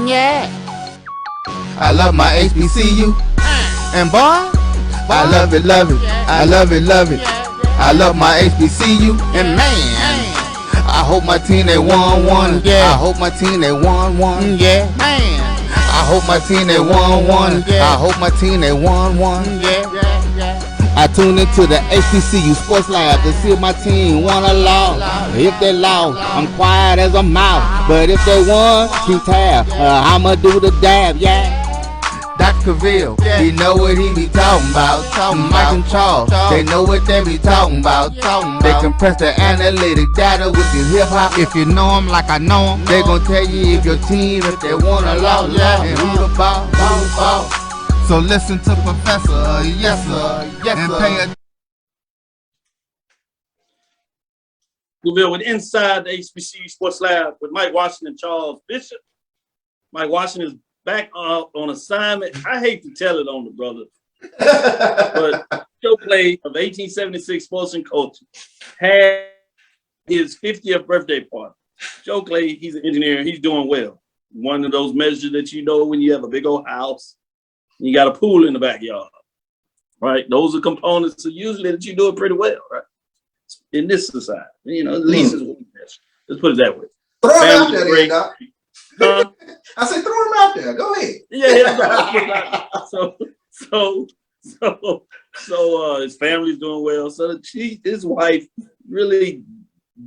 Yeah. I love my HBCU. And boy, I love it, love it. I love it, love it. I love my HBCU. And man, I hope my team they won. Yeah. I hope my team they won. Yeah. Man, I hope my team they won. I hope my team they won. Yeah. I tuned into the HBCU Sports Lab to see if my team won or lost. If they lost, I'm quiet as a mouse. But if they won, keep tab. I'ma do the dab, yeah. Dr. Cavil, he know what he be talking about. Mike and Charles, they know what they be talking about. They compress the analytic data with the hip hop. If you know them like I know them, they gon' tell you if your team, if they won or lost, and who the ball. So listen to Professor, yes sir, and pay attention. Cavil with Inside the HBCU Sports Lab with Mike Washington and Charles Bishop. Mike Washington is back on assignment. I hate to tell it on the brother, but Joe Clay of 1876 Sports and Culture had his 50th birthday party. Joe Clay, he's an engineer. He's doing well. One of those measures that you know when you have a big old house, and you got a pool in the backyard, right? Those are components usually that you do it pretty well, right? In this society, you know, at least is what we measure. Let's put it that way. Throw it out there, then, Doc. I said, throw him out there. Go ahead. Yeah. So his family's doing well. So his wife really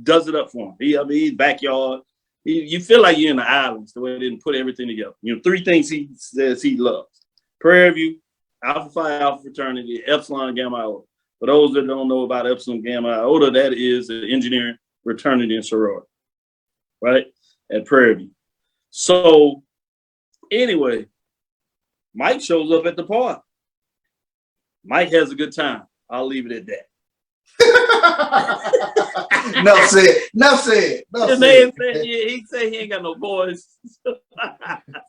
does it up for him. He's backyard. You feel like you're in the islands the way they didn't put everything together. You know, 3 things he says he loves: Prairie View, Alpha Phi Alpha fraternity, Epsilon Gamma Iota. For those that don't know about Epsilon Gamma Iota, that is the engineering fraternity and sorority, right, at Prairie View. So anyway, Mike shows up at the party. Mike has a good time. I'll leave it at that. No said. He said he ain't got no boys.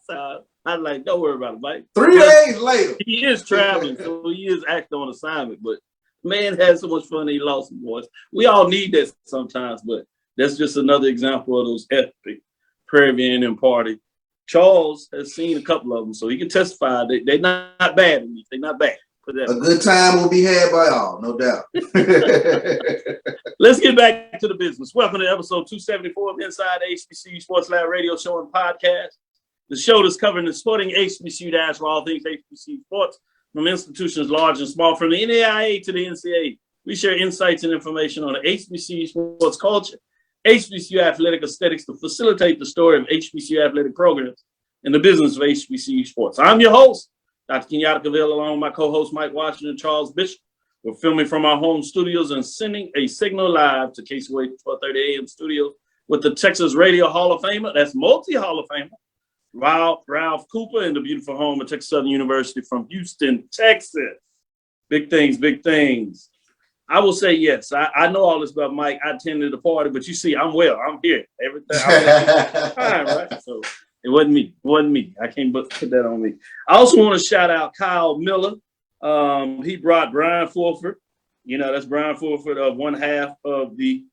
So I'm like, don't worry about it, Mike. 3 days later. He is traveling, so he is acting on assignment, but man had so much fun he lost some boys. We all need that sometimes, but that's just another example of those epic Prairie View and party. Charles has seen a couple of them, so he can testify that they're not bad. They're not bad. A good time will be had by all, no doubt. Let's get back to the business. Welcome to episode 274 of Inside the HBCU Sports Lab radio show and podcast. The show that's covering the sporting HBCU for all things HBCU sports, from institutions large and small, from the NAIA to the NCAA. We share insights and information on the HBCU sports culture, HBCU athletic aesthetics to facilitate the story of HBCU athletic programs and the business of HBCU sports. I'm your host, Dr. Kenyatta Cavil, along with my co-host Mike Washington and Charles Bishop. We're filming from our home studios and sending a signal live to KCOA 1230 AM studios with the Texas Radio Hall of Famer, that's multi-Hall of Famer, Ralph Cooper, in the beautiful home of Texas Southern University from Houston, Texas. Big things, big things. I will say yes. I know all this about Mike. I attended the party, but you see, I'm well. I'm here. Everything. Fine, right? So it wasn't me. It wasn't me. I can't put that on me. I also want to shout out Kyle Miller. He brought Bryan Fulford. You know, that's Bryan Fulford of one half of the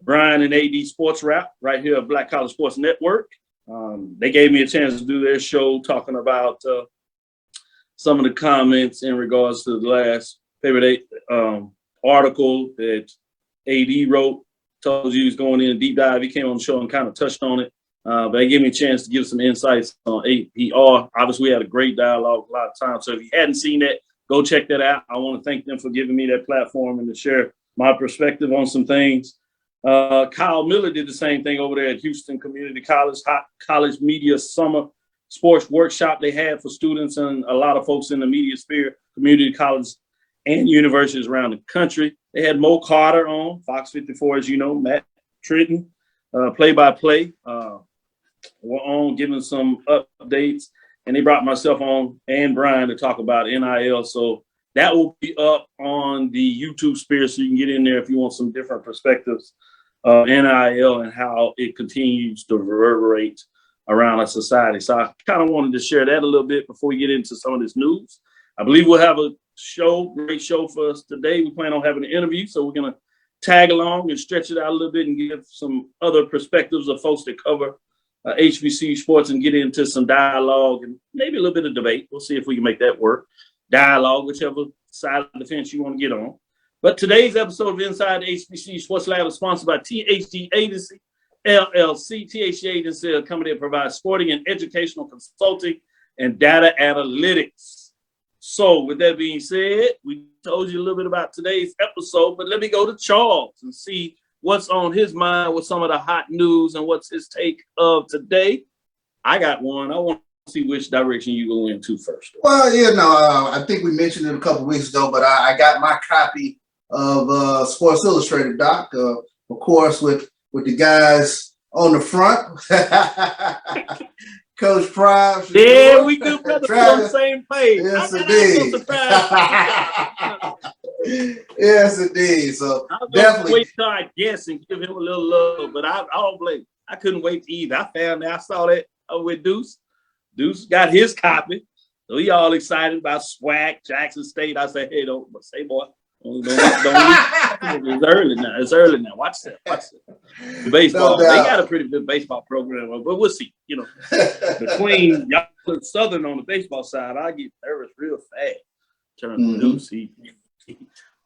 Bryan and AD Sports Rap right here at Black College Sports Network. They gave me a chance to do their show talking about some of the comments in regards to the last favorite article that AD wrote. Told you he was going in a deep dive. He came on the show and kind of touched on it. But they gave me a chance to give some insights on APR. Obviously, we had a great dialogue a lot of times. So if you hadn't seen that, go check that out. I want to thank them for giving me that platform and to share my perspective on some things. Kyle Miller did the same thing over there at Houston Community College, college media summer sports workshop they had for students and a lot of folks in the media sphere, community colleges and universities around the country. They had Mo Carter on, Fox 54, as you know, Matt Trenton, play-by-play, were on giving some updates. And they brought myself on and Bryan to talk about NIL. So that will be up on the YouTube sphere, so you can get in there if you want some different perspectives of NIL and how it continues to reverberate around our society. So I kind of wanted to share that a little bit before we get into some of this news. I believe we'll have a great show for us today. We plan on having an interview, so we're going to tag along and stretch it out a little bit and give some other perspectives of folks that cover HBCU sports and get into some dialogue and maybe a little bit of debate. We'll see if we can make that work. Dialogue, whichever side of the fence you want to get on. But today's episode of Inside the HBCU Sports Lab is sponsored by THD Agency, LLC. THD Agency, a company that provides sporting and educational consulting and data analytics. So with that being said, we told you a little bit about today's episode, but let me go to Charles and see what's on his mind with some of the hot news and what's his take of today. I got one. I want to see which direction you go into first. Well, I think we mentioned it a couple of weeks ago, but I got my copy of Sports Illustrated, Doc, of course, with the guys on the front. Coach Prime. Yeah, we good brothers on the same page. Yes, indeed. Yes, indeed. So I'll definitely wait till I guess and give him a little love, but I don't blame. I couldn't wait to either. I saw that with Deuce. Deuce got his copy, so he all excited about SWAC, Jackson State. I said, hey, don't say, boy. Don't it's early now. Watch that. The baseball. They got a pretty good baseball program, but we'll see. Between y'all and Southern on the baseball side, I get nervous real fast. Turn to Deuce.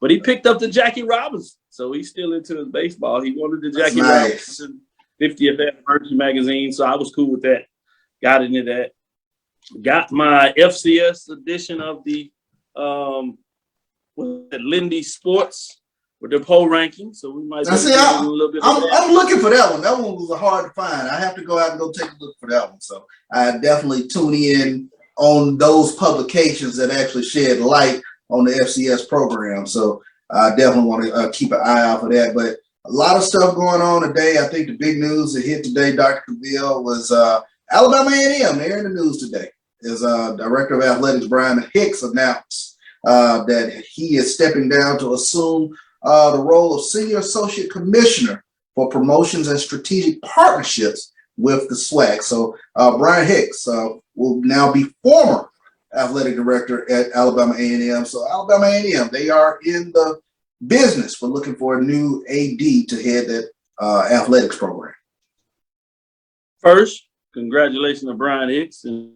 But he picked up the Jackie Robinson, so he's still into his baseball. He wanted the Jackie Robinson 50th anniversary magazine, so I was cool with that. Got into that. Got my FCS edition of the Lindy Sports with their poll ranking, so we might. I'm looking for that one. That one was hard to find. I have to go out and go take a look for that one. So I definitely tune in on those publications that actually shed light on the FCS program. So I definitely want to keep an eye out for that. But a lot of stuff going on today. I think the big news that hit today, Dr. Cavil, was Alabama A&M. They're in the news today. As Director of Athletics Bryan Hicks announced that he is stepping down to assume the role of Senior Associate Commissioner for Promotions and Strategic Partnerships with the SWAC. So Bryan Hicks will now be former athletic director at Alabama A&M. So Alabama A&M, they are in the business for looking for a new AD to head that athletics program. First, congratulations to Bryan Hicks and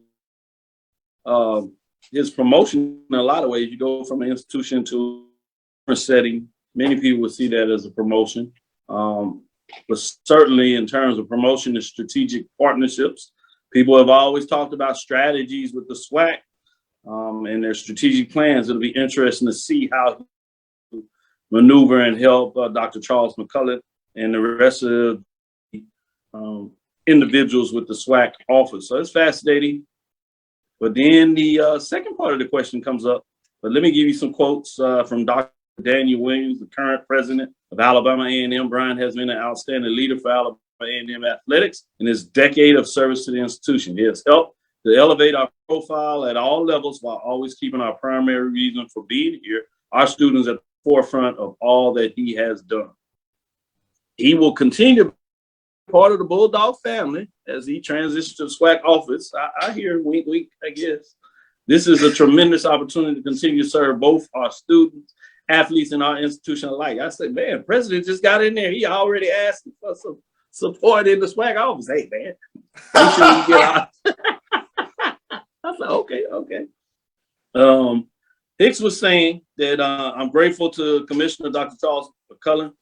his promotion. In a lot of ways, you go from an institution to a setting. Many people would see that as a promotion, but certainly in terms of promotion and strategic partnerships, people have always talked about strategies with the SWAC and their strategic plans. It'll be interesting to see how he maneuver and help Dr. Charles McCullough and the rest of the individuals with the SWAC office. So it's fascinating. But then the second part of the question comes up. But let me give you some quotes from Dr. Daniel Williams, the current president of Alabama A&M. Bryan has been an outstanding leader for Alabama A&M athletics in his decade of service to the institution. He has helped to elevate our profile at all levels while always keeping our primary reason for being here, our students, at the forefront of all that he has done. He will continue to be part of the Bulldog family as he transitions to the SWAC office. I hear wink, wink, I guess. This is a tremendous opportunity to continue to serve both our students, athletes, and our institution alike. I said, man, president just got in there. He already asked for some support in the SWAC office. Hey, man, make sure you get out. I said, okay. Hicks was saying that I'm grateful to Commissioner Dr. Charles McCullough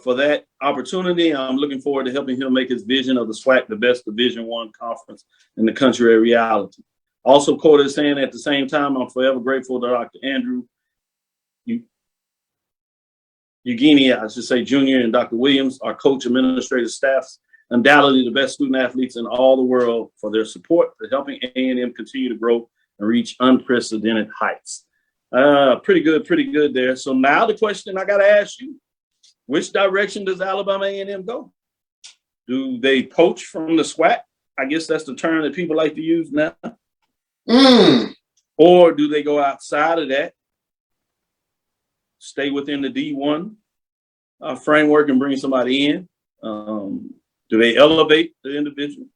for that opportunity. I'm looking forward to helping him make his vision of the SWAC the best Division I conference in the country a reality. Also quoted as saying, at the same time, I'm forever grateful to Dr. Andrew Eugenia, I should say, Jr. and Dr. Williams, our coach administrative staffs, undoubtedly the best student athletes in all the world, for their support for helping A&M continue to grow and reach unprecedented heights. Pretty good there. So now the question I got to ask you, which direction does Alabama A&M go? Do they poach from the SWAC? I guess that's the term that people like to use now. Or do they go outside of that, stay within the D1 framework and bring somebody in? Do they elevate the individual?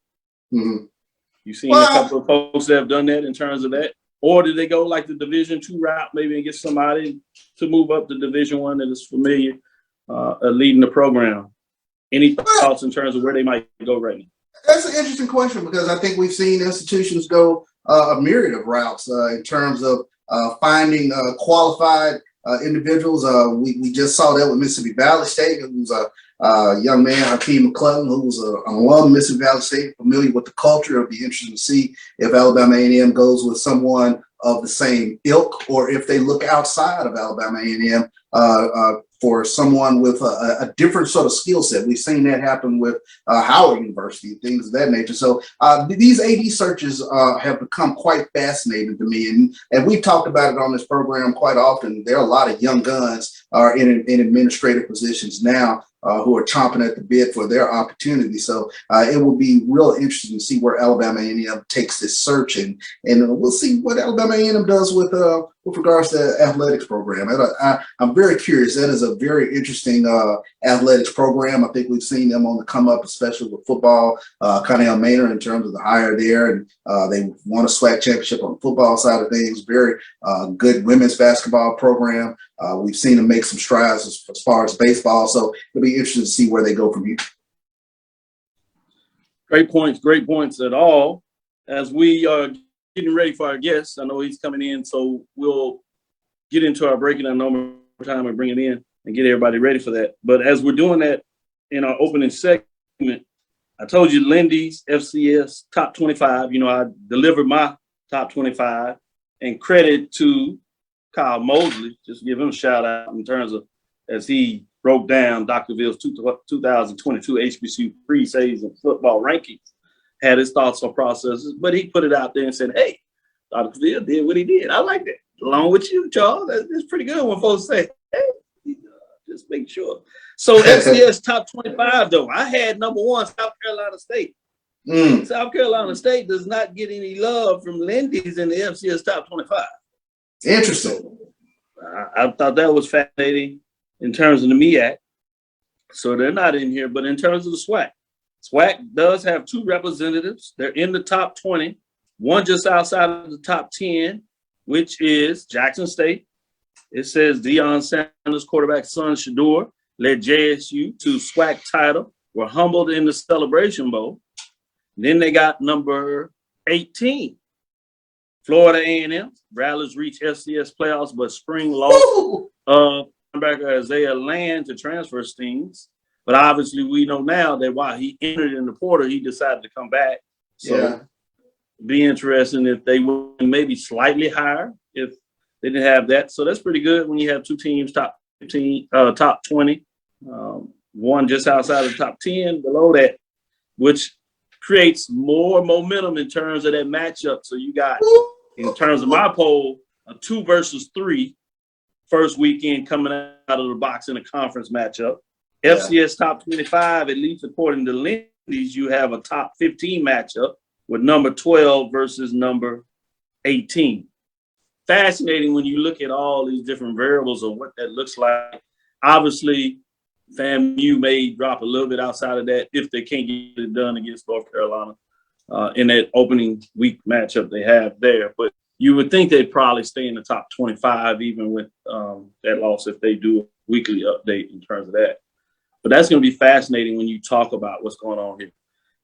You've seen a couple of folks that have done that in terms of that. Or do they go like the Division II route, maybe, and get somebody to move up to Division I that is familiar leading the program? Any thoughts in terms of where they might go right now? That's an interesting question because I think we've seen institutions go a myriad of routes in terms of finding qualified individuals. We just saw that with Mississippi Valley State, who's a young man, Hakeem McClellan, who's an alum of Mississippi Valley State, familiar with the culture. It'll be interesting to see if Alabama A&M goes with someone of the same ilk, or if they look outside of Alabama A&M for someone with a different sort of skill set. We've seen that happen with Howard University, things of that nature. So these AD searches have become quite fascinating to me, and we've talked about it on this program quite often. There are a lot of young guns in administrative positions now who are chomping at the bit for their opportunity. So it will be real interesting to see where Alabama A&M takes this search, and we'll see what Alabama A&M does with regards to the athletics program. I'm very curious. That is a very interesting athletics program. I think we've seen them on the come up, especially with football. Connell Maynard in terms of the hire there, and they won a SWAC championship on the football side of things. Very good women's basketball program. We've seen them make some strides as far as baseball. So it'll be interesting to see where they go from here. Great points at all. As we are getting ready for our guests, I know he's coming in, so we'll get into our breaking down number time and bring it in and get everybody ready for that. But as we're doing that in our opening segment, I told you Lindy's FCS top 25. You know, I delivered my top 25, and credit to Kyle Mosley, just give him a shout out in terms of as he broke down Dr. Cavill's 2022 HBCU preseason football rankings, had his thoughts or processes, but he put it out there and said, hey, Dr. Cavil did what he did. I like that. Along with you, Charles, that's pretty good when folks say, hey, just make sure. So FCS top 25, though, I had number one, South Carolina State. South Carolina State does not get any love from Lindy's in the FCS top 25. Interesting. I thought that was fascinating in terms of the MEAC. So they're not in here, but in terms of the SWAC, SWAC does have two representatives. They're in the top 20, one just outside of the top 10, which is Jackson State. It says Deion Sanders' quarterback son Shador led JSU to SWAC title, were humbled in the Celebration Bowl. Then they got number 18, Florida A&M. Rattlers reached FCS playoffs, but spring lost linebacker Isaiah Land to transfer stings. But obviously, we know now that while he entered in the portal, he decided to come back. So be interesting if they went maybe slightly higher if they didn't have that. So that's pretty good when you have two teams top 15, top 20, one just outside of the top 10 below that, which creates more momentum in terms of that matchup. So you got, in terms of my poll, a 2 versus 3 first weekend coming out of the box in a conference matchup. FCS top 25, at least according to Lindy's, you have a top 15 matchup with number 12 versus number 18. Fascinating when you look at all these different variables of what that looks like. Obviously, FAMU may drop a little bit outside of that if they can't get it done against North Carolina in that opening week matchup they have there. But you would think they'd probably stay in the top 25 even with that loss if they do a weekly update in terms of that. But that's going to be fascinating when you talk about what's going on here.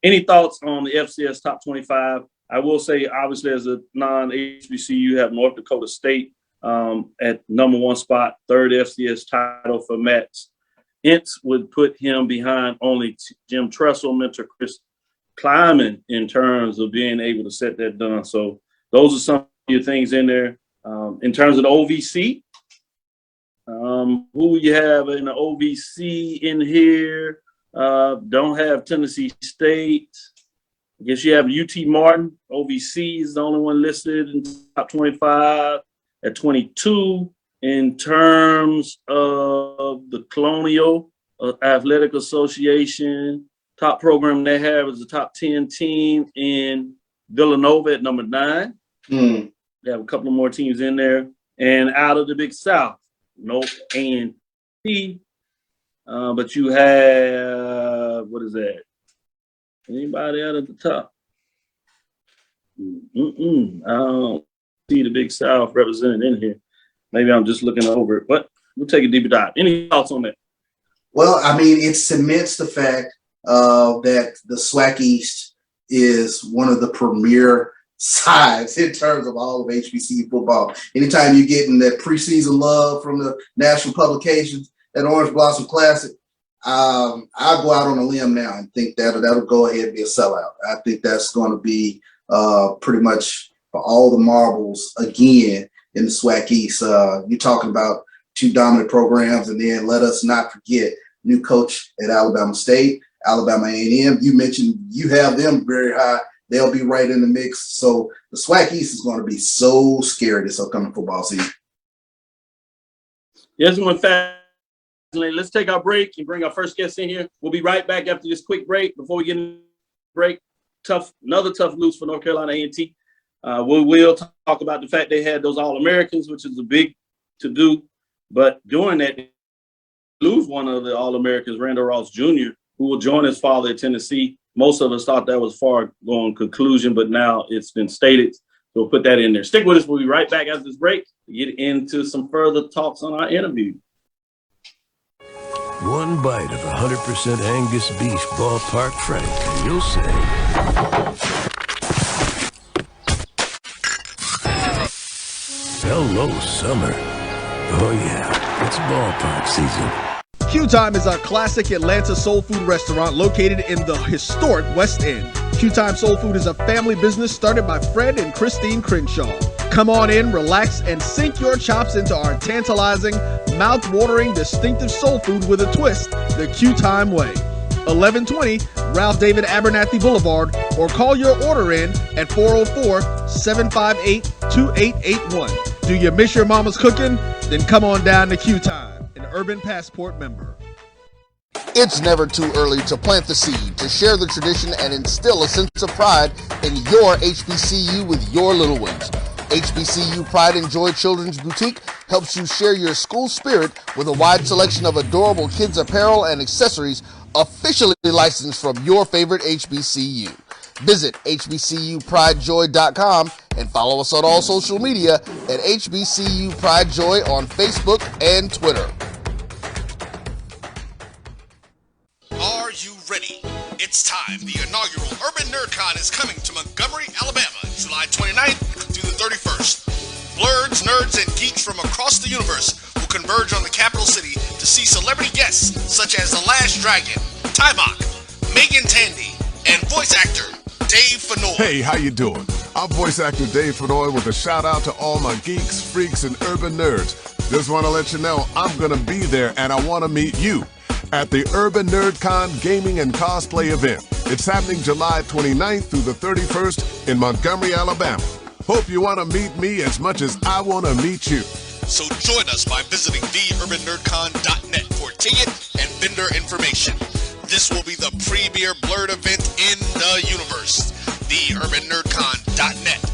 Any thoughts on the FCS top 25? I will say, obviously, as a non-HBCU, you have North Dakota State at number 1 spot, third FCS title for Mets. Ince would put him behind only Jim Tressel, mentor Chris Kleiman in terms of being able to set that done. So those are some of your things in there. In terms of the OVC, who you have in the OVC in here? Don't have Tennessee State. I guess you have UT Martin. OVC is the only one listed in top 25 at 22. In terms of the Colonial Athletic Association, top program they have is the top 10 team in Villanova at number 9. They have a couple of more teams in there. And out of the Big South, no A&T, but you have, what is that? Anybody out at the top? I don't see the Big South represented in here. Maybe I'm just looking over it, but we'll take a deeper dive. Any thoughts on that? Well, I mean, it cements the fact that the SWAC East is one of the premier sides in terms of all of HBCU football. Anytime you're getting that preseason love from the national publications, that Orange Blossom Classic, I'll go out on a limb now and think that'll go ahead and be a sellout. I think that's going to be pretty much for all the marbles again in the SWAC East. You're talking about two dominant programs, and then let us not forget new coach at Alabama State, Alabama A&M. You mentioned you have them very high. They'll be right in the mix. So the SWAC East is going to be so scary this upcoming football season. Yes, one fact. Let's take our break and bring our first guest in here. We'll be right back after this quick break. Before we get in the break, another tough lose for North Carolina A&T. We will talk about the fact they had those All-Americans, which is a big to-do. But during that, they lose one of the All-Americans, Randolph Ross Jr., who will join his father at Tennessee. Most of us thought that was far-going conclusion, but now it's been stated. So we'll put that in there. Stick with us. We'll be right back after this break to get into some further talks on our interview. One bite of 100% Angus beef ballpark frank, and you'll say, hello, summer. Oh yeah, it's ballpark season. Q Time is a classic Atlanta soul food restaurant located in the historic West End. Q Time Soul Food is a family business started by Fred and Christine Crenshaw. Come on in, relax, and sink your chops into our tantalizing, mouth-watering, distinctive soul food with a twist, the Q Time way. 1120 Ralph David Abernathy Boulevard, or call your order in at 404-758-2881. Do you miss your mama's cooking? Then come on down to Q Time, an Urban Passport member. It's never too early to plant the seed, to share the tradition, and instill a sense of pride in your HBCU with your little ones. HBCU Pride and Joy Children's Boutique helps you share your school spirit with a wide selection of adorable kids' apparel and accessories officially licensed from your favorite HBCU. Visit hbcupridejoy.com and follow us on all social media at HBCU Pride Joy on Facebook and Twitter. Are you ready? It's time. The inaugural Urban NerdCon is coming to Montgomery, Alabama, July 29th through the 31st. Blurs, nerds, and geeks from across the universe will converge on the capital city to see celebrity guests such as The Last Dragon, Tybach, Megan Tandy, and voice actor Dave Fennoy. Hey, how you doing? I'm voice actor Dave Fennoy with a shout out to all my geeks, freaks, and urban nerds. Just want to let you know I'm going to be there and I want to meet you at the Urban NerdCon Gaming and Cosplay event. It's happening July 29th through the 31st in Montgomery, Alabama. Hope you want to meet me as much as I want to meet you. So join us by visiting theurbannerdcon.net for ticket and vendor information. This will be the premier blurred event in the universe. Theurbannerdcon.net.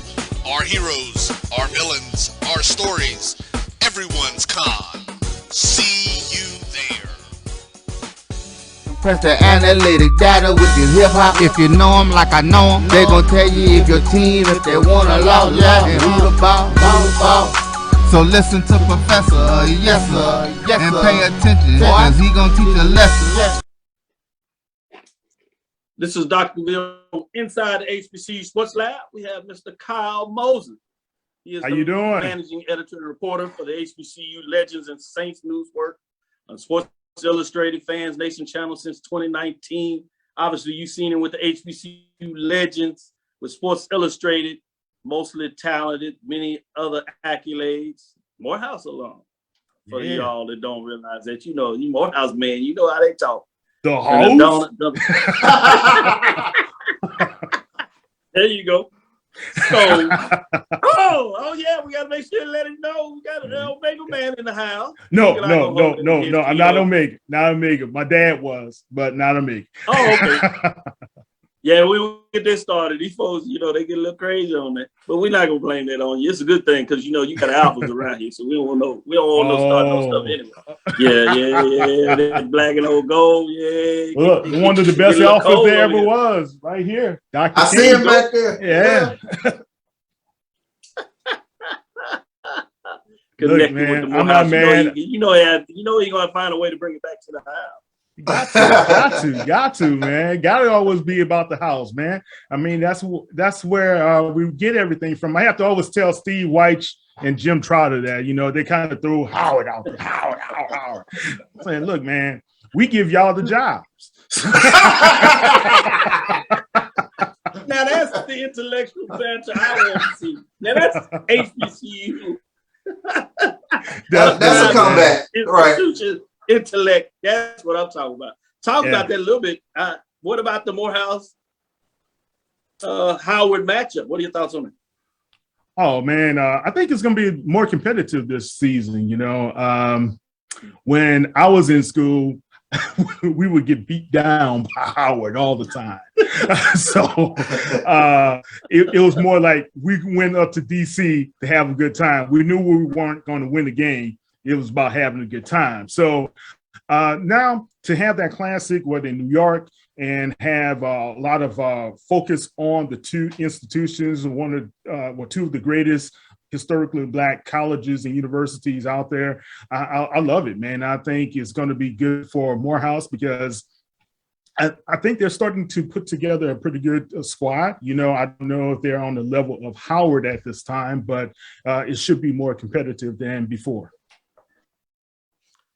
Our heroes, our villains, our stories, everyone's con. See you there. Press the analytic data with your hip hop. If you know them like I know them, they gon' tell you if your team, if they wanna lose, and who the ball. So listen to Professor, yes sir, and pay attention, cause he gon' teach a lesson. This is Dr. Bill inside the HBCU Sports Lab. We have Mr. Kyle Mosley. He is the managing editor and reporter for the HBCU Legends and Saints News Work on Sports Illustrated Fans Nation channel since 2019. Obviously, you've seen him with the HBCU Legends, with Sports Illustrated, mostly talented, many other accolades. Morehouse alum. For y'all that don't realize that, you know, you Morehouse man, you know how they talk. The host? There you go. So, oh yeah, we gotta make sure to let him know we got an Omega man in the house. No. I'm not Omega. Not Omega. My dad was, but not Omega. Oh, okay. Yeah, we will get this started. These folks, you know, they get a little crazy on that, but we're not gonna blame that on you. It's a good thing because you know you got alphas around here, so we don't want no start no stuff anyway. Yeah. That black and old gold. Yeah. Look, one of the best alphas there ever was, right here. Dr. I see him back there. Yeah. Look, man, I'm not mad. You know he's gonna find a way to bring it back to the house. Got to, man. Got to always be about the house, man. I mean, that's where we get everything from. I have to always tell Steve White and Jim Trotter that, you know, they kind of threw Howard out there. Howard. I'm saying, look, man, we give y'all the jobs. Now that's the intellectual banter I want to see. Now that's HBCU. That's a comeback, right? Intellect. That's what I'm talking about. Talk about that a little bit. What about the Morehouse Howard matchup? What are your thoughts on it? Oh man, I think it's going to be more competitive this season. You know, when I was in school, we would get beat down by Howard all the time. So it was more like we went up to DC to have a good time. We knew we weren't going to win the game. It was about having a good time. So now to have that classic, whether in New York, and have a lot of focus on the two institutions, two of the greatest historically Black colleges and universities out there. I love it, man. I think it's going to be good for Morehouse because I think they're starting to put together a pretty good squad. You know, I don't know if they're on the level of Howard at this time, but it should be more competitive than before.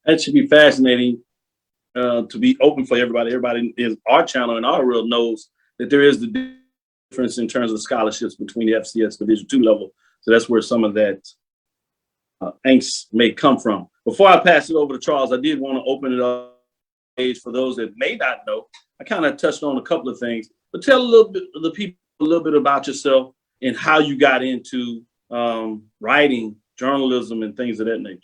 That should be fascinating to be open for everybody. Everybody is our channel and our world knows that there is the difference in terms of scholarships between the FCS Division II level. So that's where some of that angst may come from. Before I pass it over to Charles, I did want to open it up for those that may not know. I kind of touched on a couple of things, but tell the people a little bit about yourself and how you got into writing, journalism, and things of that nature.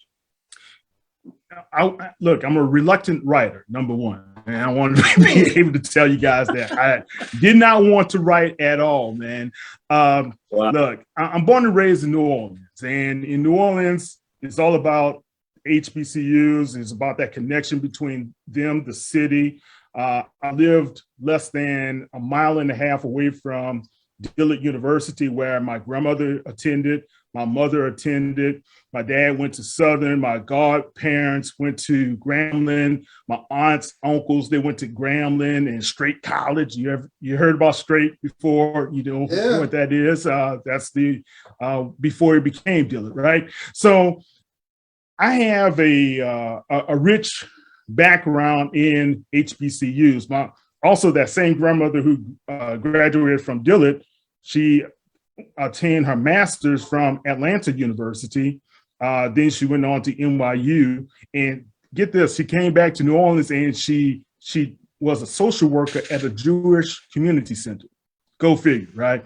Look, I'm a reluctant writer, number one. And I wanted to be able to tell you guys that I did not want to write at all, man. Wow. Look, I'm born and raised in New Orleans. And in New Orleans, it's all about HBCUs. It's about that connection between them, the city. I lived less than a mile and a half away from Dillard University, where my grandmother attended, my mother attended, my dad went to Southern, my godparents went to Grambling, my aunts, uncles, they went to Grambling and Straight College. You heard about Straight before, you know what that is. That's the before it became Dillard, right? So I have a rich background in HBCUs. Also, that same grandmother who graduated from Dillard, she obtained her master's from Atlanta University. Then she went on to NYU. And get this, she came back to New Orleans and she was a social worker at a Jewish community center. Go figure, right?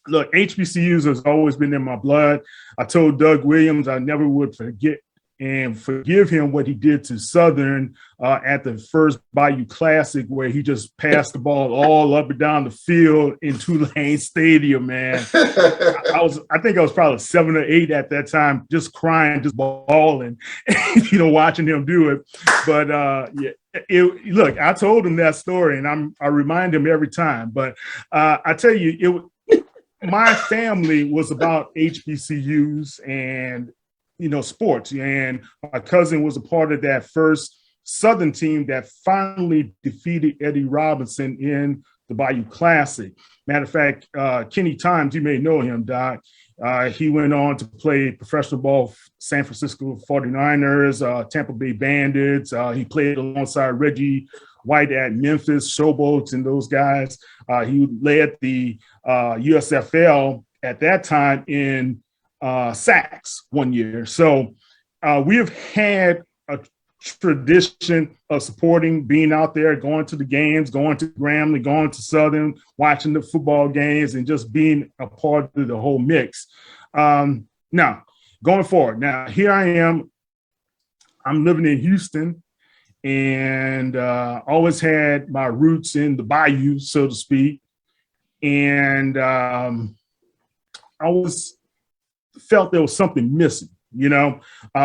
Look, HBCUs has always been in my blood. I told Doug Williams I never would forget and forgive him what he did to Southern at the first Bayou Classic, where he just passed the ball all up and down the field in Tulane Stadium, man. I think I was probably 7 or 8 at that time, just crying, just bawling, you know, watching him do it. But look, I told him that story, and I remind him every time. But I tell you, my family was about HBCUs and, you know, sports. And my cousin was a part of that first Southern team that finally defeated Eddie Robinson in the Bayou Classic. Matter of fact, Kenny Times, you may know him, Doc. He went on to play professional ball for San Francisco 49ers, Tampa Bay Bandits. He played alongside Reggie White at Memphis, Showboats, and those guys. He led the USFL at that time in sacks one year. So we have had a tradition of supporting, being out there, going to the games, going to Grambling, going to Southern, watching the football games, and just being a part of the whole mix. Now, going forward, now here I am. I'm living in Houston, and always had my roots in the Bayou, so to speak. And I always felt there was something missing, you know?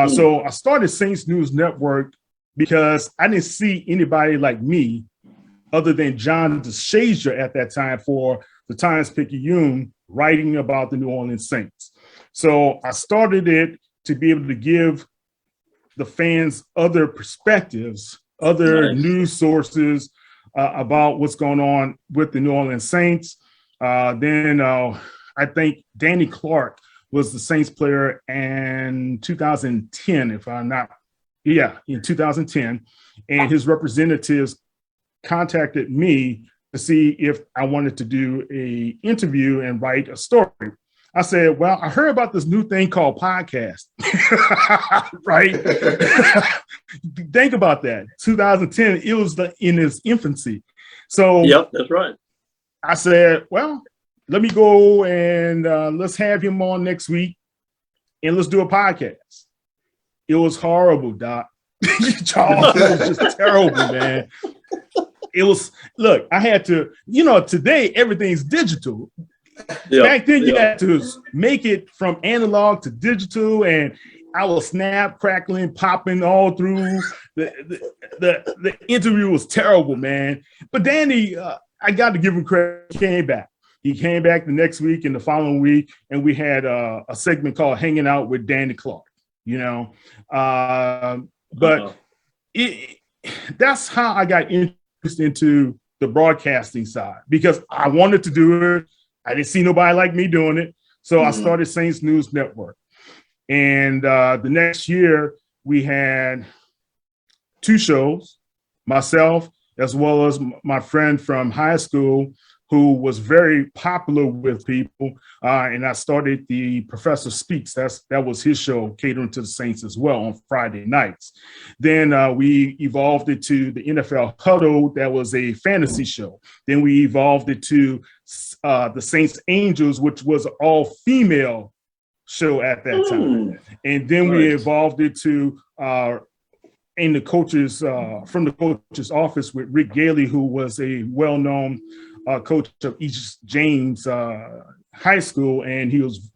So I started Saints News Network because I didn't see anybody like me other than John DeShazier at that time for the Times-Picayune writing about the New Orleans Saints. So I started it to be able to give the fans other perspectives, other news sources about what's going on with the New Orleans Saints. Then I think Danny Clark was the Saints player in 2010, in 2010. And his representatives contacted me to see if I wanted to do a interview and write a story. I said, well, I heard about this new thing called podcast, right? Think about that. 2010, it was in its infancy. So yep, that's right. I said, well, let me go and let's have him on next week and let's do a podcast. It was horrible, Doc. Charles, it was just terrible, man. It was, look, I had to, today everything's digital. Yeah, back then you had to make it from analog to digital, and I was snap, crackling, popping all through. The interview was terrible, man. But Danny, I got to give him credit. He came back the next week and the following week, and we had a segment called Hanging Out with Danny Clark, But that's how I got interested into the broadcasting side, because I wanted to do it. I didn't see nobody like me doing it. So I started Saints News Network. And the next year we had 2 shows, myself, as well as my friend from high school, who was very popular with people. And I started the Professor Speaks. That was his show, catering to the Saints as well, on Friday nights. Then we evolved it to the NFL Huddle. That was a fantasy show. Then we evolved it to the Saints Angels, which was an all-female show at that time. And then we evolved it to in the coaches, from the coach's office with Rick Gailey, who was a well-known coach of East James High School. And he was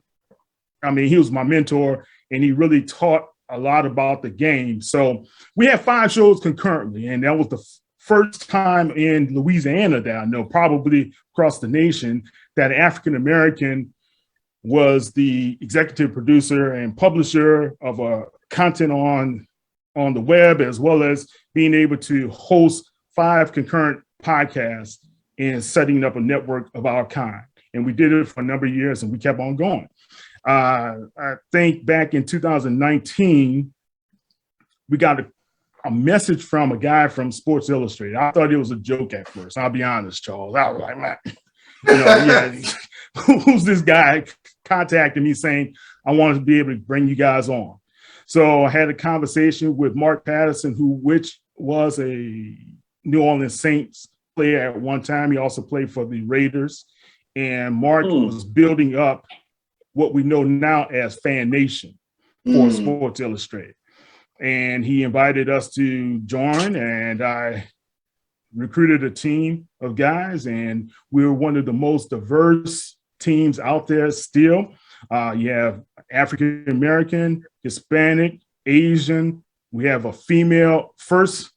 my mentor, and he really taught a lot about the game. So we had 5 shows concurrently, and that was the first time in Louisiana that I know, probably across the nation, that an African-American was the executive producer and publisher of content on the web, as well as being able to host 5 concurrent podcasts and setting up a network of our kind. And we did it for a number of years, and we kept on going. I think back in 2019, we got a message from a guy from Sports Illustrated. I thought it was a joke at first. I'll be honest, Charles. I was like, man, who's this guy contacting me saying, I wanted to be able to bring you guys on. So I had a conversation with Mark Patterson, which was a New Orleans Saints player at one time. He also played for the Raiders. And Mark was building up what we know now as Fan Nation for Sports Illustrated. And he invited us to join, and I recruited a team of guys, and we were one of the most diverse teams out there still. You have African-American, Hispanic, Asian. We have a first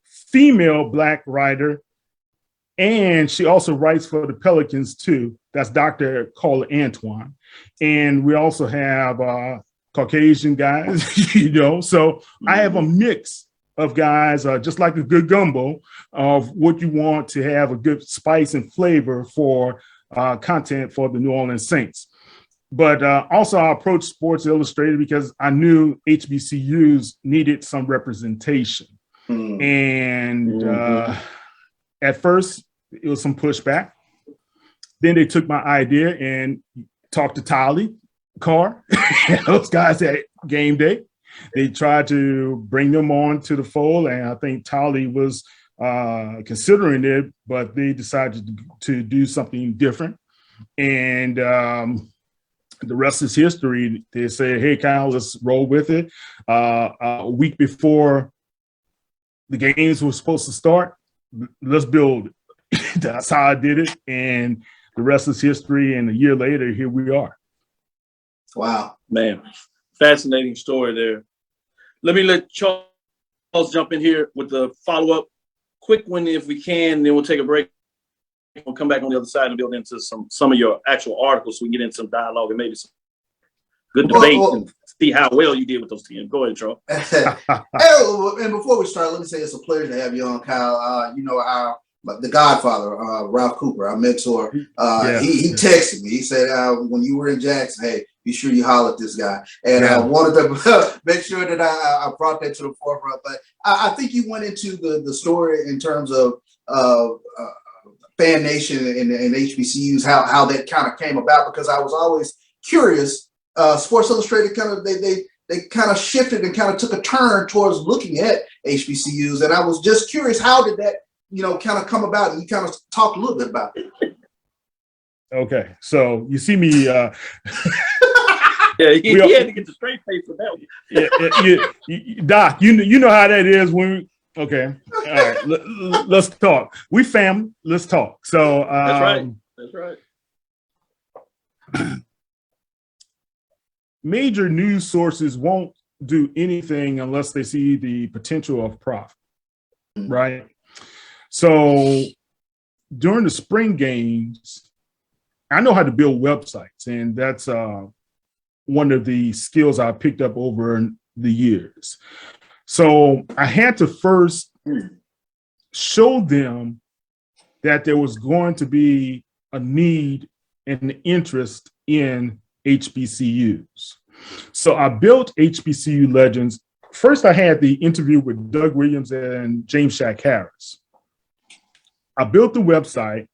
female Black writer, and she also writes for the Pelicans too. That's Dr. Carla Antoine. And we also have Caucasian guys, So I have a mix of guys, just like a good gumbo, of what you want to have a good spice and flavor for content for the New Orleans Saints. But also I approached Sports Illustrated because I knew HBCUs needed some representation. And at first, it was some pushback. Then they took my idea and talked to Tolly Carr. Those guys at game day. They tried to bring them on to the fold, and I think Tolly was considering it, but they decided to do something different. And the rest is history. They said, hey, Kyle, let's roll with it. A week before the games were supposed to start, let's build it. That's how I did it. And the rest is history. And a year later, here we are. Wow. Man, fascinating story there. Let me let Charles jump in here with the follow-up. Quick one if we can, then we'll take a break. We'll come back on the other side and build into some of your actual articles so we can get into some dialogue and maybe some good debate and see how well you did with those teams. Go ahead, Charles. And before we start, let me say it's a pleasure to have you on, Kyle. You know, the Godfather, Ralph Cooper, our mentor, he texted me. He said, when you were in Jackson, hey, be sure you holler at this guy. And I wanted to make sure that I brought that to the forefront. But I think you went into the story in terms of Fan Nation and HBCUs, how that kind of came about, because I was always curious. Sports Illustrated they kind of shifted and kind of took a turn towards looking at HBCUs. And I was just curious, how did that, kind of come about? And you kind of talked a little bit about it. Okay, so you see me. Yeah, he had to get the straight face for that one. Doc, you know how that is when. Okay, all right. Let's talk. We family. Let's talk. So that's right. That's right. Major news sources won't do anything unless they see the potential of profit, right? So during the spring games, I know how to build websites, and that's one of the skills I picked up over the years. So I had to first show them that there was going to be a need and interest in HBCUs. So I built HBCU Legends. First, I had the interview with Doug Williams and James Shack Harris. I built the website,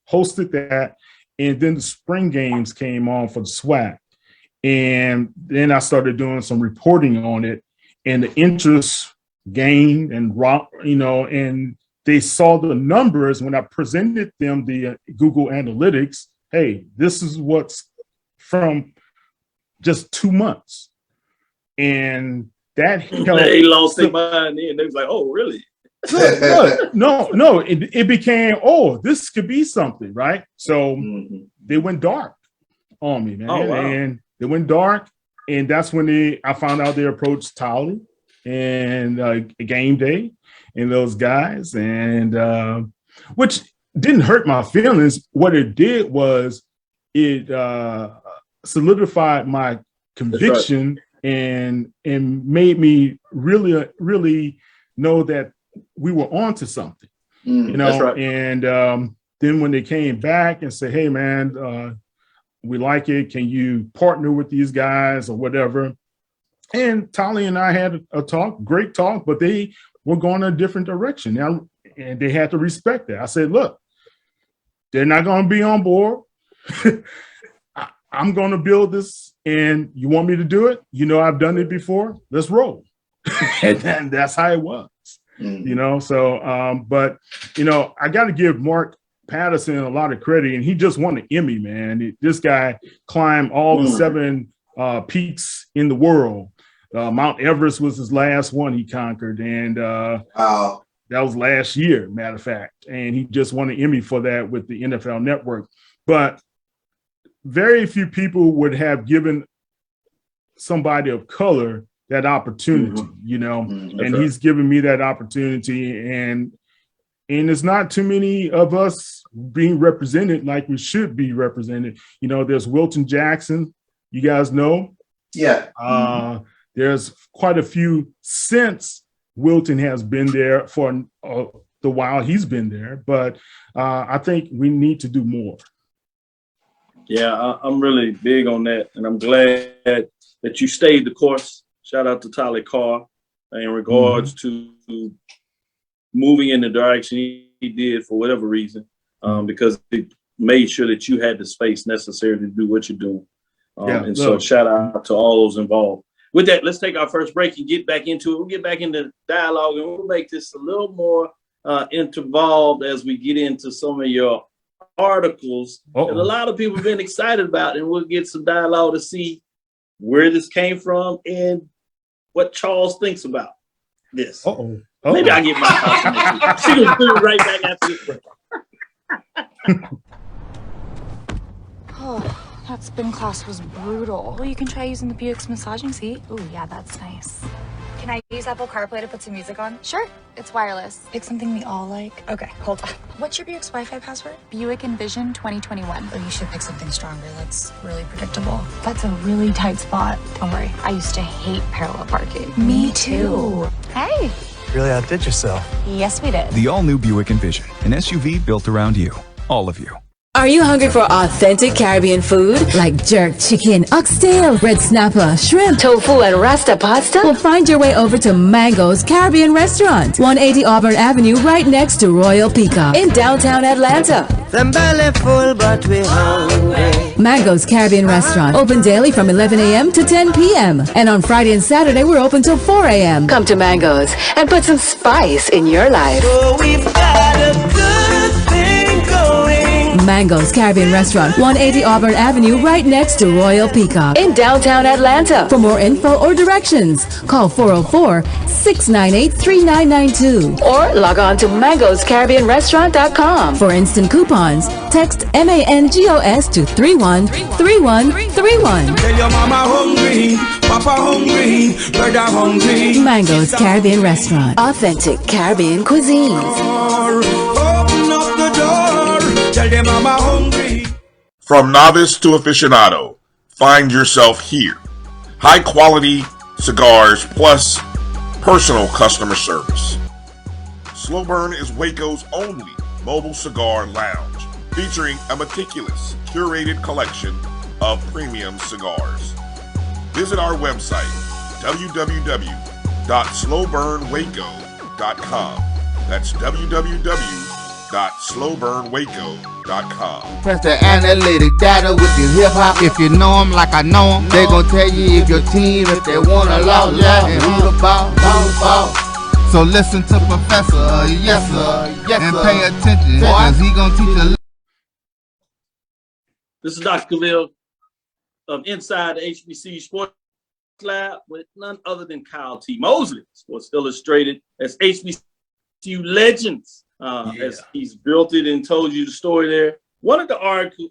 hosted that, and then the spring games came on for the SWAC. And then I started doing some reporting on it, and the interest gained and they saw the numbers when I presented them the Google Analytics. Hey, this is what's from just 2 months. And that helped. They lost their mind and they was like, oh, really? No, it became, this could be something, right? So they went dark on me, man. Oh, wow. And they went dark, and that's when I found out they approached Tolly and Game Day and those guys, and which didn't hurt my feelings. What it did was it solidified my conviction and made me really know that we were on to something, That's right. And then when they came back and said, hey, man, we like it. Can you partner with these guys or whatever? And Tolly and I had a talk, great talk, but they were going a different direction now, and they had to respect that. I said, look, they're not going to be on board. I'm going to build this, and you want me to do it? I've done it before. Let's roll. And that's how it was. So, but, I got to give Mark Patterson a lot of credit, and he just won an Emmy, man. This guy climbed all the 7 peaks in the world. Mount Everest was his last one he conquered, and that was last year, matter of fact. And he just won an Emmy for that with the NFL Network. But very few people would have given somebody of color that opportunity, and right. He's given me that opportunity, and it's not too many of us being represented like we should be represented. There's Wilton Jackson, you guys know. Yeah. There's quite a few since Wilton has been there for the while he's been there, but I think we need to do more. Yeah, I'm really big on that, and I'm glad that you stayed the course. Shout out to Tyler Carr in regards to moving in the direction he did for whatever reason, because it made sure that you had the space necessary to do what you're doing. So shout out to all those involved. With that, let's take our first break and get back into it. We'll get back into dialogue, and we'll make this a little more involved as we get into some of your articles that a lot of people have been excited about, and we'll get some dialogue to see where this came from and what Charles thinks about this. Maybe I'll get my thoughts. She was doing right back after this break. That spin class was brutal. Well, you can try using the Buick's massaging seat. Oh, yeah, that's nice. Can I use Apple CarPlay to put some music on? Sure, it's wireless. Pick something we all like. Okay, hold on. What's your Buick's Wi-Fi password? Buick Envision 2021. Oh, you should pick something stronger. That's really predictable. That's a really tight spot. Don't worry, I used to hate parallel parking. Me too. Hey. Really outdid yourself. Yes, we did. The all-new Buick Envision, an SUV built around you, all of you. Are you hungry for authentic Caribbean food? Like jerk chicken, oxtail, red snapper, shrimp, tofu, and rasta pasta? Well, find your way over to Mango's Caribbean Restaurant, 180 Auburn Avenue, right next to Royal Peacock in downtown Atlanta. Them belly full, but we hungry. Mango's Caribbean Restaurant, open daily from 11 a.m. to 10 p.m. And on Friday and Saturday, we're open till 4 a.m. Come to Mango's and put some spice in your life. Oh, we've got a good thing going. Mango's Caribbean Restaurant, 180 Auburn Avenue, right next to Royal Peacock in downtown Atlanta. For more info or directions, call 404-698-3992 or log on to mangoscaribbeanrestaurant.com. For instant coupons, text MANGOS to 313131. Tell your mama hungry, papa hungry, brother hungry. Mango's Caribbean Restaurant, authentic Caribbean cuisines. Open up the door. Tell them I'm hungry. From novice to aficionado, find yourself here. High quality cigars plus personal customer service. Slow Burn is Waco's only mobile cigar lounge, featuring a meticulous, curated collection of premium cigars. Visit our website, www.slowburnwaco.com. That's www.slowburnwaco.com. Press the analytic data with your hip hop. If you know them like I know them, they gon' tell you if your team, if they wanna lose, and who the ball. So listen to Professor, yes sir, and pay attention, cause he gon' teach a. This is Dr. Cavil of Inside the HBCU Sports Lab with none other than Kyle T. Mosley, Sports Illustrated, as HBCU legends. As he's built it and told you the story there. One of the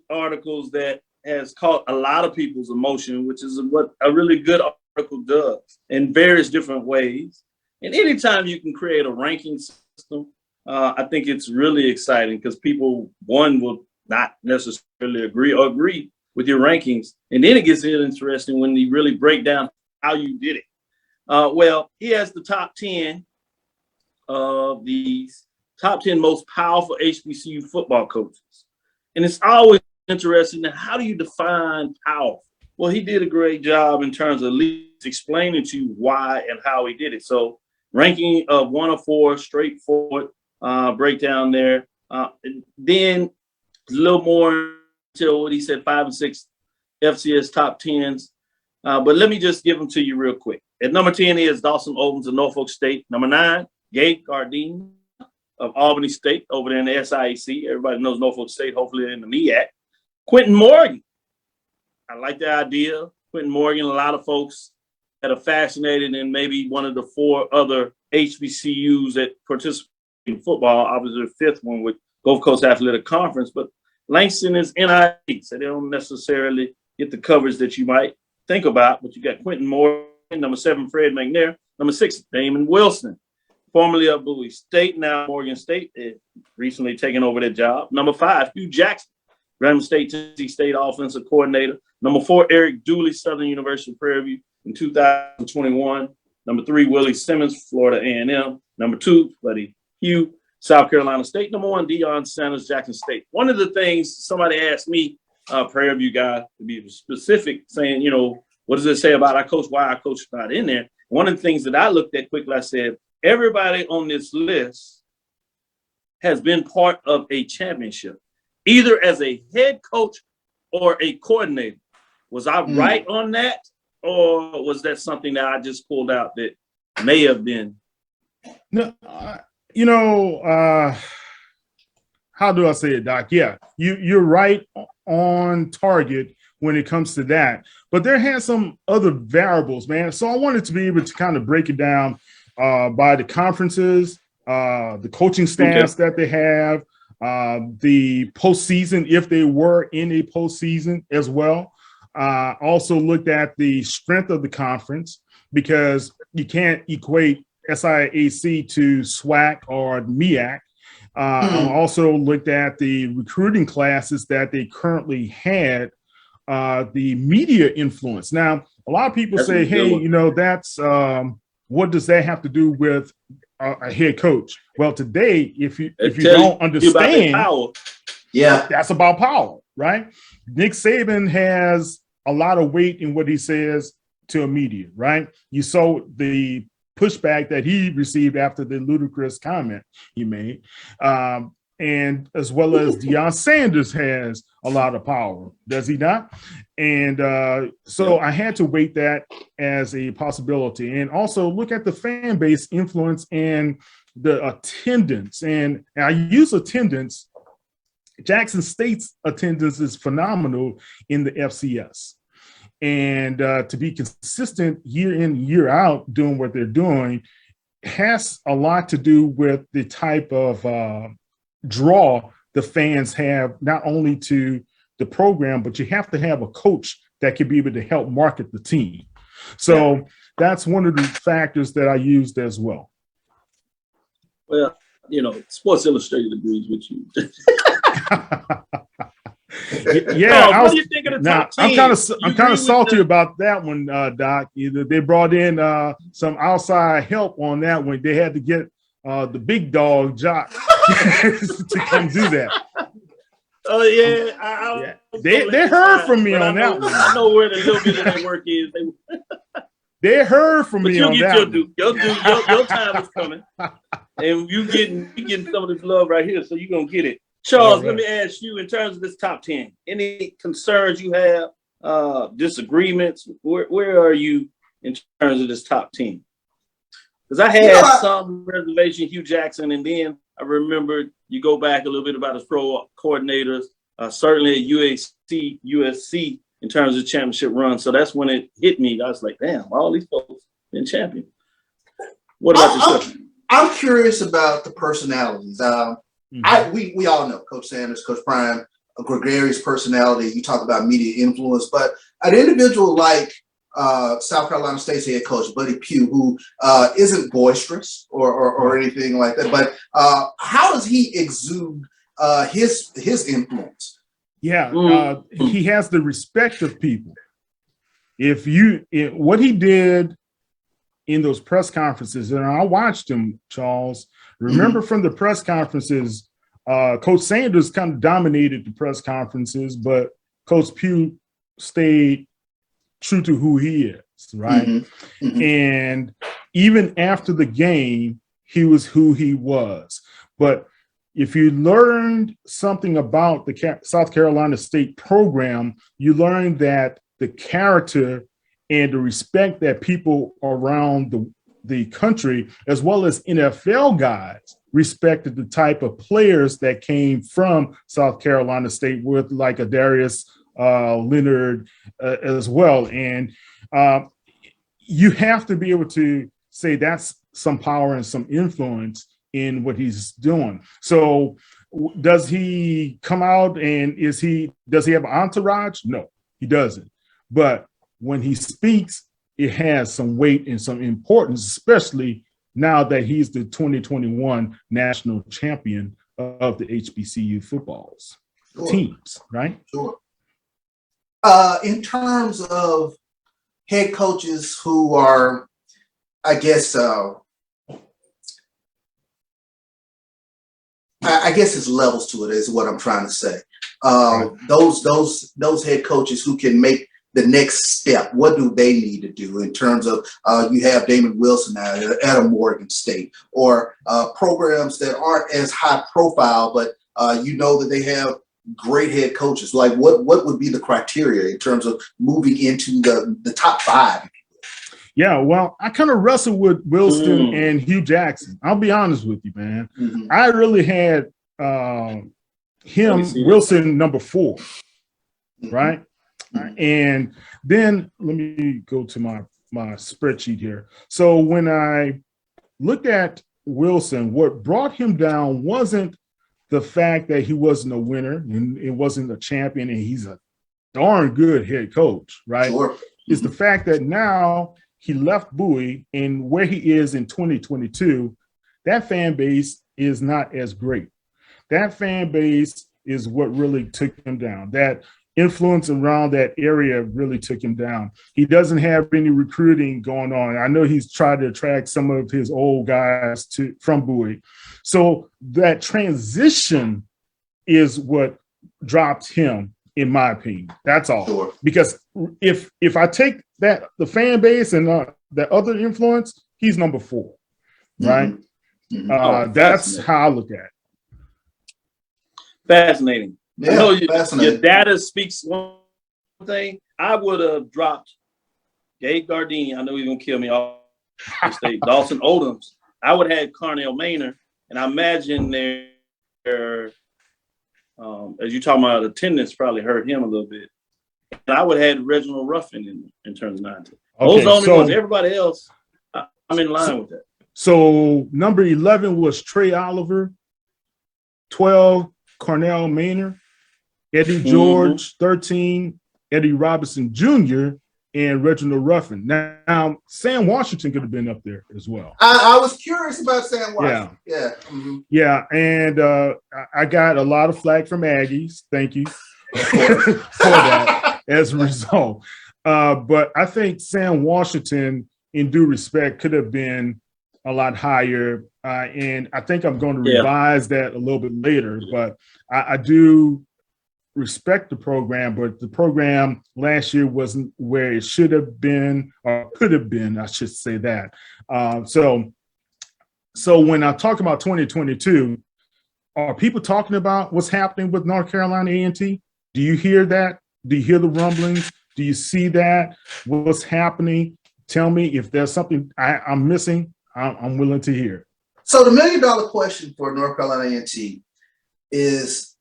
articles that has caught a lot of people's emotion, which is what a really good article does in various different ways. And anytime you can create a ranking system, I think it's really exciting because people, one, will not necessarily agree with your rankings. And then it gets interesting when you really break down how you did it. Well, he has the top 10 of these top 10 most powerful HBCU football coaches. And it's always interesting, how do you define powerful? Well, he did a great job in terms of at least explaining to you why and how he did it. So ranking of 1 of 4, straightforward breakdown there. Then a little more until what he said, 5 and 6 FCS top 10s. But let me just give them to you real quick. At number 10 is Dawson Owens of Norfolk State. Number 9, Gabe Gardine of Albany State over there in the SIAC. Everybody knows Norfolk State, hopefully in the MEAC. Quentin Morgan. I like the idea. Quentin Morgan, a lot of folks that are fascinated in maybe one of the 4 other HBCUs that participate in football, obviously the 5th one with Gulf Coast Athletic Conference, but Langston is NIT, so they don't necessarily get the coverage that you might think about, but you got Quentin Morgan, number 7, Fred McNair, number 6, Damon Wilson, formerly of Bowie State, now Morgan State, recently taken over that job. Number 5, Hugh Jackson, Graham State, Tennessee State offensive coordinator. Number 4, Eric Dooley, Southern University Prairie View in 2021. Number 3, Willie Simmons, Florida A&M. Number 2, Buddy Hugh, South Carolina State. Number 1, Deion Sanders, Jackson State. One of the things somebody asked me, Prairie View guy, to be specific, saying, what does it say about our coach, why our coach is not in there? One of the things that I looked at quickly, I said, everybody on this list has been part of a championship, either as a head coach or a coordinator. Was I right on that? Or was that something that I just pulled out that may have been? No, how do I say it, Doc? Yeah, you're right on target when it comes to that. But there has some other variables, man. So I wanted to be able to kind of break it down by the conferences, the coaching staffs that they have, the postseason, if they were in a postseason as well. Also looked at the strength of the conference. because you can't equate SIAC to SWAC or MEAC. I also looked at the recruiting classes that they currently had, the media influence. Now, a lot of people say, hey, you know, that's what does that have to do with a head coach? Well, today, if you don't understand, that's about power, right? Nick Saban has a lot of weight in what he says to a media, right? You saw the pushback that he received after the ludicrous comment he made. And as well as Deion Sanders has a lot of power, does he not? And so I had to weight that as a possibility, and also look at the fan base influence and the attendance. And I use attendance. Jackson State's attendance is phenomenal in the FCS. And to be consistent year in, year out doing what they're doing has a lot to do with the type of draw the fans have, not only to the program, but you have to have a coach that can be able to help market the team. So that's one of the factors that I used as well. Well, you know, Sports Illustrated agrees with you. Yeah, what do you think of the top 10? I'm kind of salty about that one, Doc. Either they brought in some outside help on that one. They had to get the big dog Jock to come do that. Oh yeah, they heard from me on that one. I know where the little bit of that work is. They heard from me on that. Your time is coming, and you getting some of this love right here. So you're gonna get it. Charles, let me ask you, in terms of this top 10, any concerns you have, disagreements? Where are you in terms of this top 10? Because I had some reservation, Hugh Jackson, and then I remember you go back a little bit about his pro coordinators, certainly at USC in terms of championship run. So that's when it hit me. I was like, damn, all these folks been champion. What about yourself? I'm curious about the personalities. We all know Coach Sanders, Coach Bryan, a gregarious personality. You talk about media influence, but an individual like South Carolina State's head coach, Buddy Pugh, who isn't boisterous or anything like that, but how does he exude his influence? Yeah, he has the respect of people. What he did in those press conferences, and I watched him, Charles. Remember from the press conferences, Coach Sanders kind of dominated the press conferences, but Coach Pugh stayed true to who he is, right? And even after the game, he was who he was. But if you learned something about the South Carolina State program, you learned that the character and the respect that people around the country, as well as NFL guys, respected the type of players that came from South Carolina State, with like a Darius Leonard as well. And you have to be able to say that's some power and some influence in what he's doing. So does he come out and does he have an entourage? No, he doesn't. But when he speaks, it has some weight and some importance, especially now that he's the 2021 national champion of the HBCU footballs teams, right? Sure. In terms of head coaches who are, I guess it's levels to it, is what I'm trying to say. Those head coaches who can make the next step, what do they need to do in terms of you have Damon Wilson now at a Morgan State, or programs that aren't as high profile, but you know that they have great head coaches. Like what would be the criteria in terms of moving into the top 5? Yeah, well, I kind of wrestled with Wilson and Hugh Jackson. I'll be honest with you, man. I really had Wilson number 4, right? And then let me go to my spreadsheet here. So when I looked at Wilson, what brought him down wasn't the fact that he wasn't a winner and it wasn't a champion and he's a darn good head coach, right? It's the fact that now he left Bowie, and where he is in 2022, that fan base is not as great. That fan base is what really took him down. That influence around that area really took him down. He doesn't have any recruiting going on. I know he's tried to attract some of his old guys from Bowie. So that transition is what dropped him, in my opinion. That's all. Sure. Because if I take the fan base and that other influence, he's number 4, right? Mm-hmm. That's how I look at it. Fascinating. Yeah, I know fascinating. Your data speaks one thing. I would have dropped Gabe Gardini. I know he's gonna kill me off the state. Dawson Odoms. I would have had Carnell Maynor, and I imagine their as you talking about attendance probably hurt him a little bit. And I would have had Reginald Ruffin in terms of 9. Those are the only ones. Everybody else, I'm in line with that. So number 11 was Trey Oliver, 12 Carnell Maynor, Eddie George, 13 Eddie Robinson Jr., and Reginald Ruffin. Now Sam Washington could have been up there as well. I was curious about Sam Washington. Yeah. Mm-hmm. Yeah, and I got a lot of flack from Aggies. Thank you for that as a result. But I think Sam Washington, in due respect, could have been a lot higher. And I think I'm going to revise that a little bit later. But I do respect the program, but the program last year wasn't where it should have been, or could have been, I should say that. So when I talk about 2022, are people talking about what's happening with North Carolina A&T? Do you hear that? Do you hear the rumblings? Do you see that? What's happening? Tell me if there's something I'm missing. I'm willing to hear. So the $1 million question for North Carolina A&T is,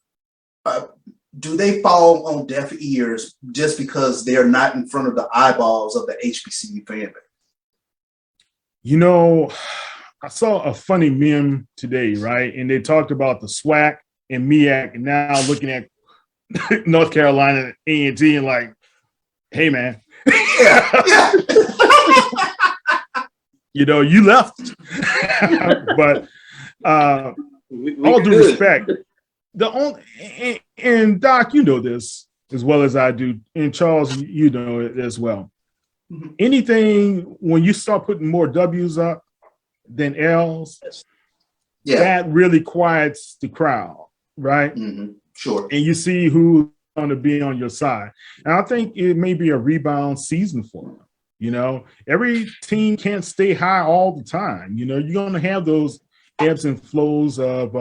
do they fall on deaf ears just because they're not in front of the eyeballs of the HBCU fan base? You know, I saw a funny meme today, right? And they talked about the SWAC and MEAC, and now looking at North Carolina A&T and like, hey, man. Yeah. You know, you left. But all due respect, and Doc, you know this as well as I do, and Charles, you know it as well. Mm-hmm. Anything, when you start putting more W's up than L's, that really quiets the crowd, right? Mm-hmm. Sure. And you see who's going to be on your side. And I think it may be a rebound season for them. You know, every team can't stay high all the time. You know, you're going to have those ebbs and flows of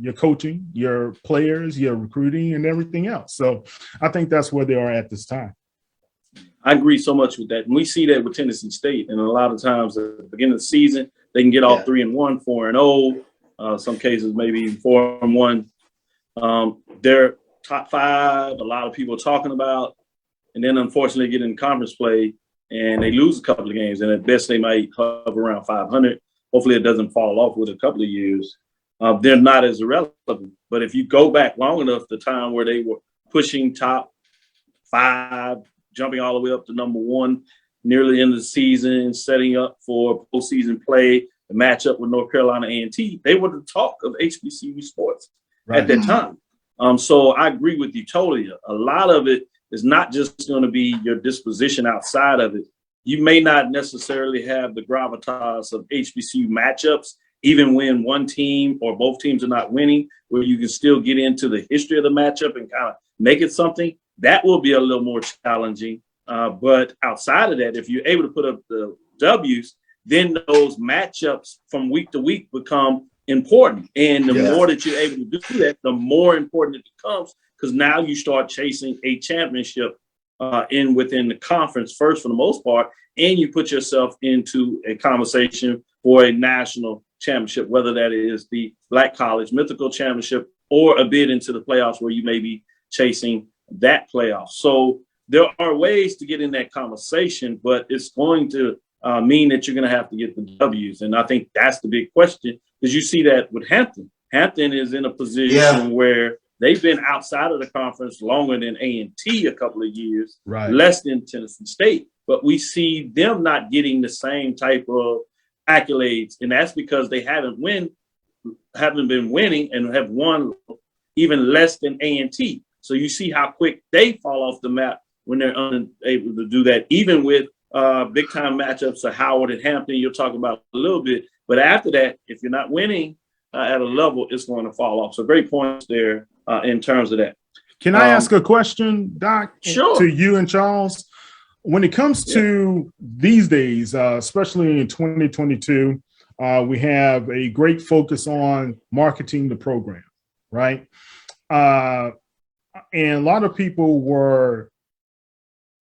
your coaching, your players, your recruiting, and everything else. So I think that's where they are at this time. I agree so much with that. And we see that with Tennessee State. And a lot of times at the beginning of the season, they can get off 3-1, 4-0, some cases maybe 4-1. They're top 5, a lot of people talking about, and then unfortunately get in conference play and they lose a couple of games. And at best, they might hover around 500. Hopefully it doesn't fall off with a couple of years. They're not as irrelevant. But if you go back long enough, the time where they were pushing top 5, jumping all the way up to number 1, nearly end of the season, setting up for postseason play, the matchup with North Carolina A&T, they were the talk of HBCU sports at that time. So I agree with you totally. A lot of it is not just going to be your disposition outside of it. You may not necessarily have the gravitas of HBCU matchups, even when one team or both teams are not winning, where you can still get into the history of the matchup and kind of make it something. That will be a little more challenging. But outside of that, if you're able to put up the W's, then those matchups from week to week become important. And the more that you're able to do that, the more important it becomes, because now you start chasing a championship within the conference first for the most part, and you put yourself into a conversation for a national championship, whether that is the Black College Mythical Championship or a bid into the playoffs where you may be chasing that playoff. So there are ways to get in that conversation, but it's going to mean that you're going to have to get the W's. And I think that's the big question, because you see that with Hampton. Hampton is in a position where they've been outside of the conference longer than A&T a couple of years, less than Tennessee State. but we see them not getting the same type of accolades, and that's because they haven't been winning and have won even less than A&T. So you see how quick they fall off the map when they're unable to do that, even with big time matchups of Howard and Hampton, you'll talk about a little bit. But after that, if you're not winning at a level, it's going to fall off. So great points there in terms of that. Can I ask a question, Doc? Sure. To you and Charles? When it comes to these days, especially in 2022, we have a great focus on marketing the program, right? And a lot of people were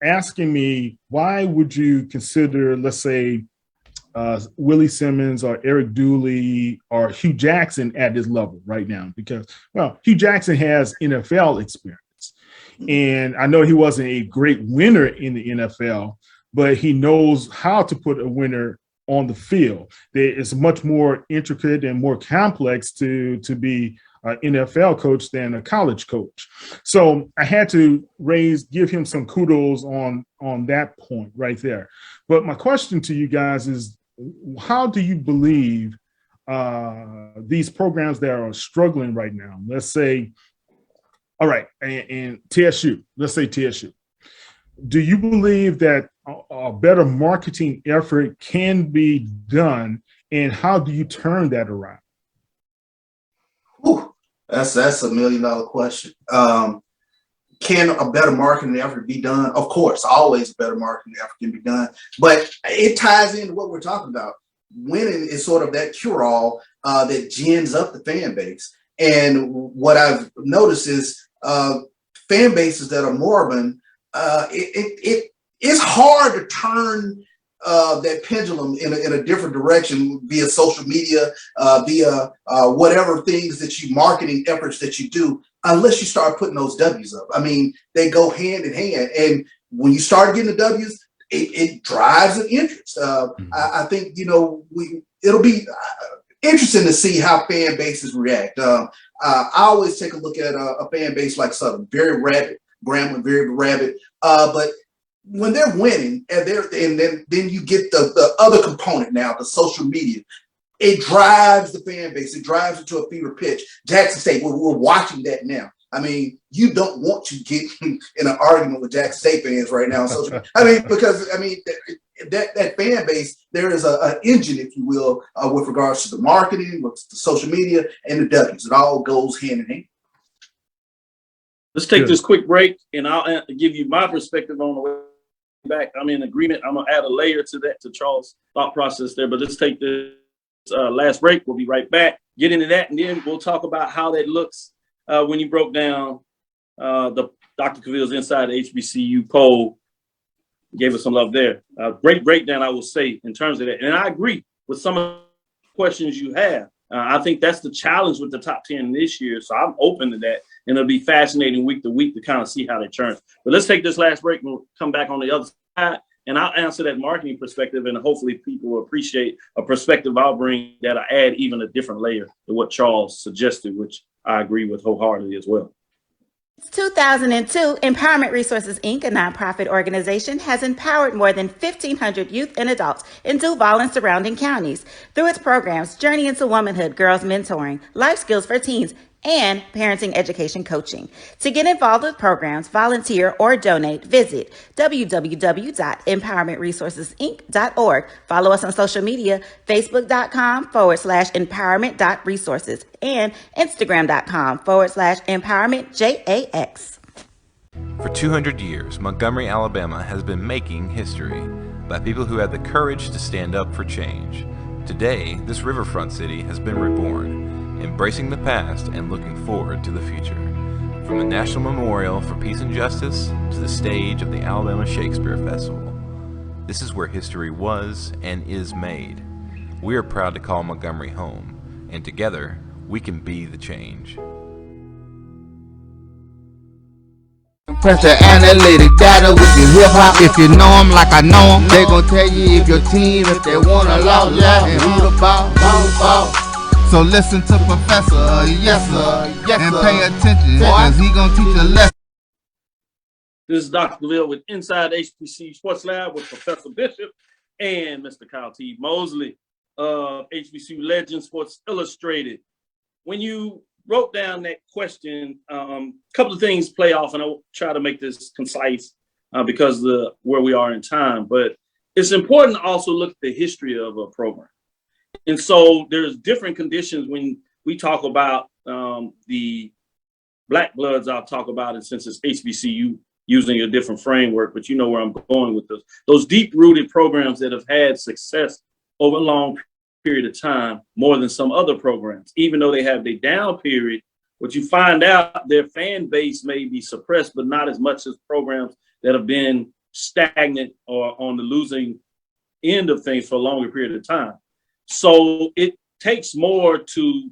asking me, why would you consider, let's say, Willie Simmons or Eric Dooley or Hugh Jackson at this level right now? Because, well, Hugh Jackson has NFL experience. And I know he wasn't a great winner in the NFL, but he knows how to put a winner on the field. It's much more intricate and more complex to be an NFL coach than a college coach. So I had to give him some kudos on that point right there. But my question to you guys is, how do you believe these programs that are struggling right now, let's say, all right, and TSU, let's say TSU, do you believe that a better marketing effort can be done, and how do you turn that around? Ooh, that's a $1 million question. Can a better marketing effort be done? Of course, always a better marketing effort can be done, but it ties into what we're talking about. Winning is sort of that cure-all that gins up the fan base. And what I've noticed is fan bases that are moribund, it's hard to turn that pendulum in a different direction via social media, via whatever things that you marketing efforts that you do, unless you start putting those W's up. I mean, they go hand in hand. And when you start getting the W's, it drives an interest. I think, it'll be interesting to see how fan bases react. I always take a look at a fan base like Southern, very rabid, Grambling, very rabid. But when they're winning, and then you get the other component now, the social media. It drives the fan base. It drives it to a fever pitch. Jackson State, we're watching that now. I mean, you don't want to get in an argument with Jackson State fans right now on social media. I mean, because that fan base, there is an engine, if you will, with regards to the marketing, with the social media, and the W's. It all goes hand in hand. Let's take this quick break, and I'll give you my perspective on the way back. I'm in agreement. I'm going to add a layer to that, to Charles' thought process there. But let's take this last break. We'll be right back. Get into that, and then we'll talk about how that looks when you broke down the Dr. Cavil's Inside HBCU poll. Gave us some love there. Great breakdown, I will say, in terms of that. And I agree with some of the questions you have. I think that's the challenge with the top 10 this year. So I'm open to that. And it'll be fascinating week to week to kind of see how they turn. But let's take this last break and we'll come back on the other side. And I'll answer that marketing perspective. And hopefully people will appreciate a perspective I'll bring that I add even a different layer to what Charles suggested, which I agree with wholeheartedly as well. 2002, Empowerment Resources, Inc., a nonprofit organization, has empowered more than 1,500 youth and adults in Duval and surrounding counties through its programs Journey into Womanhood, Girls Mentoring, Life Skills for Teens, and Parenting Education Coaching. To get involved with programs, volunteer, or donate, visit www.empowermentresourcesinc.org. Follow us on social media, facebook.com/empowerment.resources and instagram.com/empowermentJAX. For 200 years, Montgomery, Alabama has been making history by people who had the courage to stand up for change. Today, this riverfront city has been reborn, embracing the past and looking forward to the future. From the National Memorial for Peace and Justice to the stage of the Alabama Shakespeare Festival, this is where history was and is made. We are proud to call Montgomery home, and together we can be the change. Press the analytic data with your hip hop. If you know them like I know them, they gon' tell you if your team, if they wanna lose, and who the ball. So listen to Professor, yes sir, and pay attention, cause he gon' teach a lesson. This is Dr. Cavil with Inside HBCU Sports Lab with Professor Bishop and Mr. Kyle T. Mosley of HBCU Legends Sports Illustrated. When you wrote down that question, a couple of things play off, and I'll try to make this concise because of where we are in time. But it's important to also look at the history of a program. And so there's different conditions when we talk about the Black Bloods. I'll talk about it since it's HBCU using a different framework, but you know where I'm going with those deep-rooted programs that have had success over a long period of time, more than some other programs. Even though they have their down period, what you find out, their fan base may be suppressed, but not as much as programs that have been stagnant or on the losing end of things for a longer period of time. So it takes more to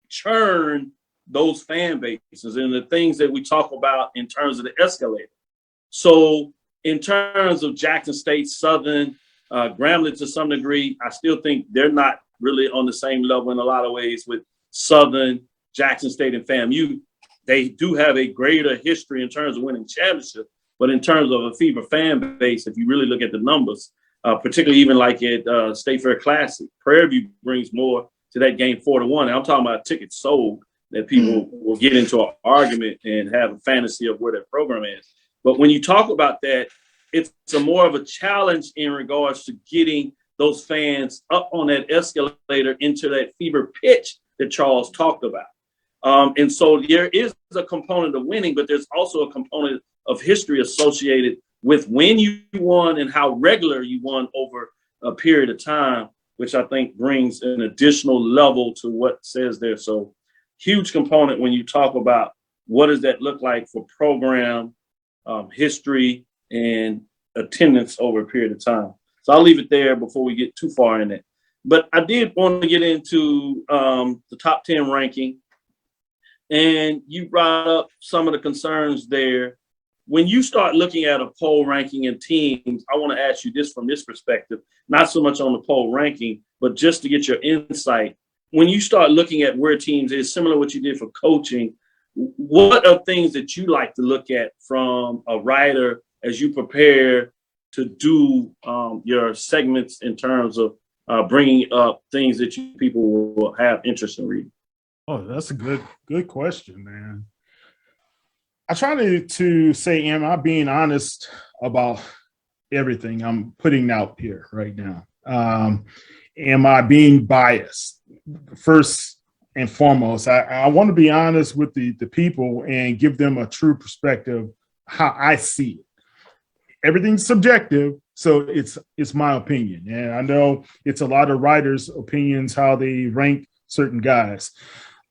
churn those fan bases and the things that we talk about in terms of the escalator. So in terms of Jackson State, Southern, Grambling to some degree, I still think they're not really on the same level in a lot of ways with Southern, Jackson State, and FAMU. They do have a greater history in terms of winning championships, but in terms of a fever fan base, if you really look at the numbers, particularly even like at State Fair Classic, Prairie View brings more to that game 4-1. And I'm talking about tickets sold that people will get into an argument and have a fantasy of where that program is. But when you talk about that, it's a more of a challenge in regards to getting those fans up on that escalator into that fever pitch that Charles talked about. And so there is a component of winning, but there's also a component of history associated with when you won and how regular you won over a period of time, which I think brings an additional level to what says there. So huge component when you talk about what does that look like for program history and attendance over a period of time. So I'll leave it there before we get too far in it. But I did want to get into the top 10 ranking. And you brought up some of the concerns there. When you start looking at a poll ranking and teams, I want to ask you this from this perspective, not so much on the poll ranking, but just to get your insight. When you start looking at where teams is, similar to what you did for coaching, what are things that you like to look at from a writer as you prepare to do your segments in terms of bringing up things that people will have interest in reading? Oh, that's a good question, man. I try to say, am I being honest about everything I'm putting out here right now? Am I being biased? First and foremost, I want to be honest with the people and give them a true perspective, how I see it. Everything's subjective, so it's my opinion. And I know it's a lot of writers' opinions, how they rank certain guys.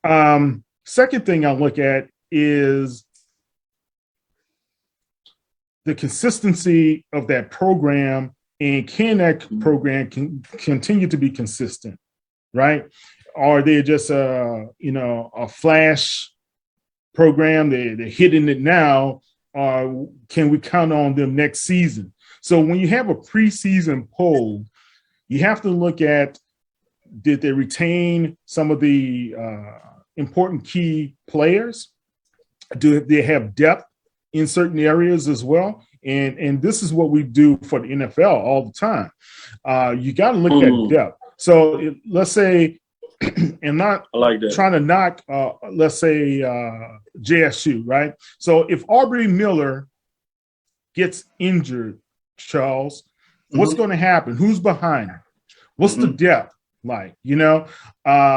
Second thing I look at is the consistency of that program, and can that program continue to be consistent, right? Are they just a flash program? They're hitting it now, or can we count on them next season? So when you have a preseason poll, you have to look at, did they retain some of the important key players? Do they have depth in certain areas as well? And this is what we do for the NFL all the time. You got to look at depth. So let's say, and not trying to knock, let's say JSU, right? So if Aubrey Miller gets injured, Charles, what's going to happen? Who's behind him? What's the depth like,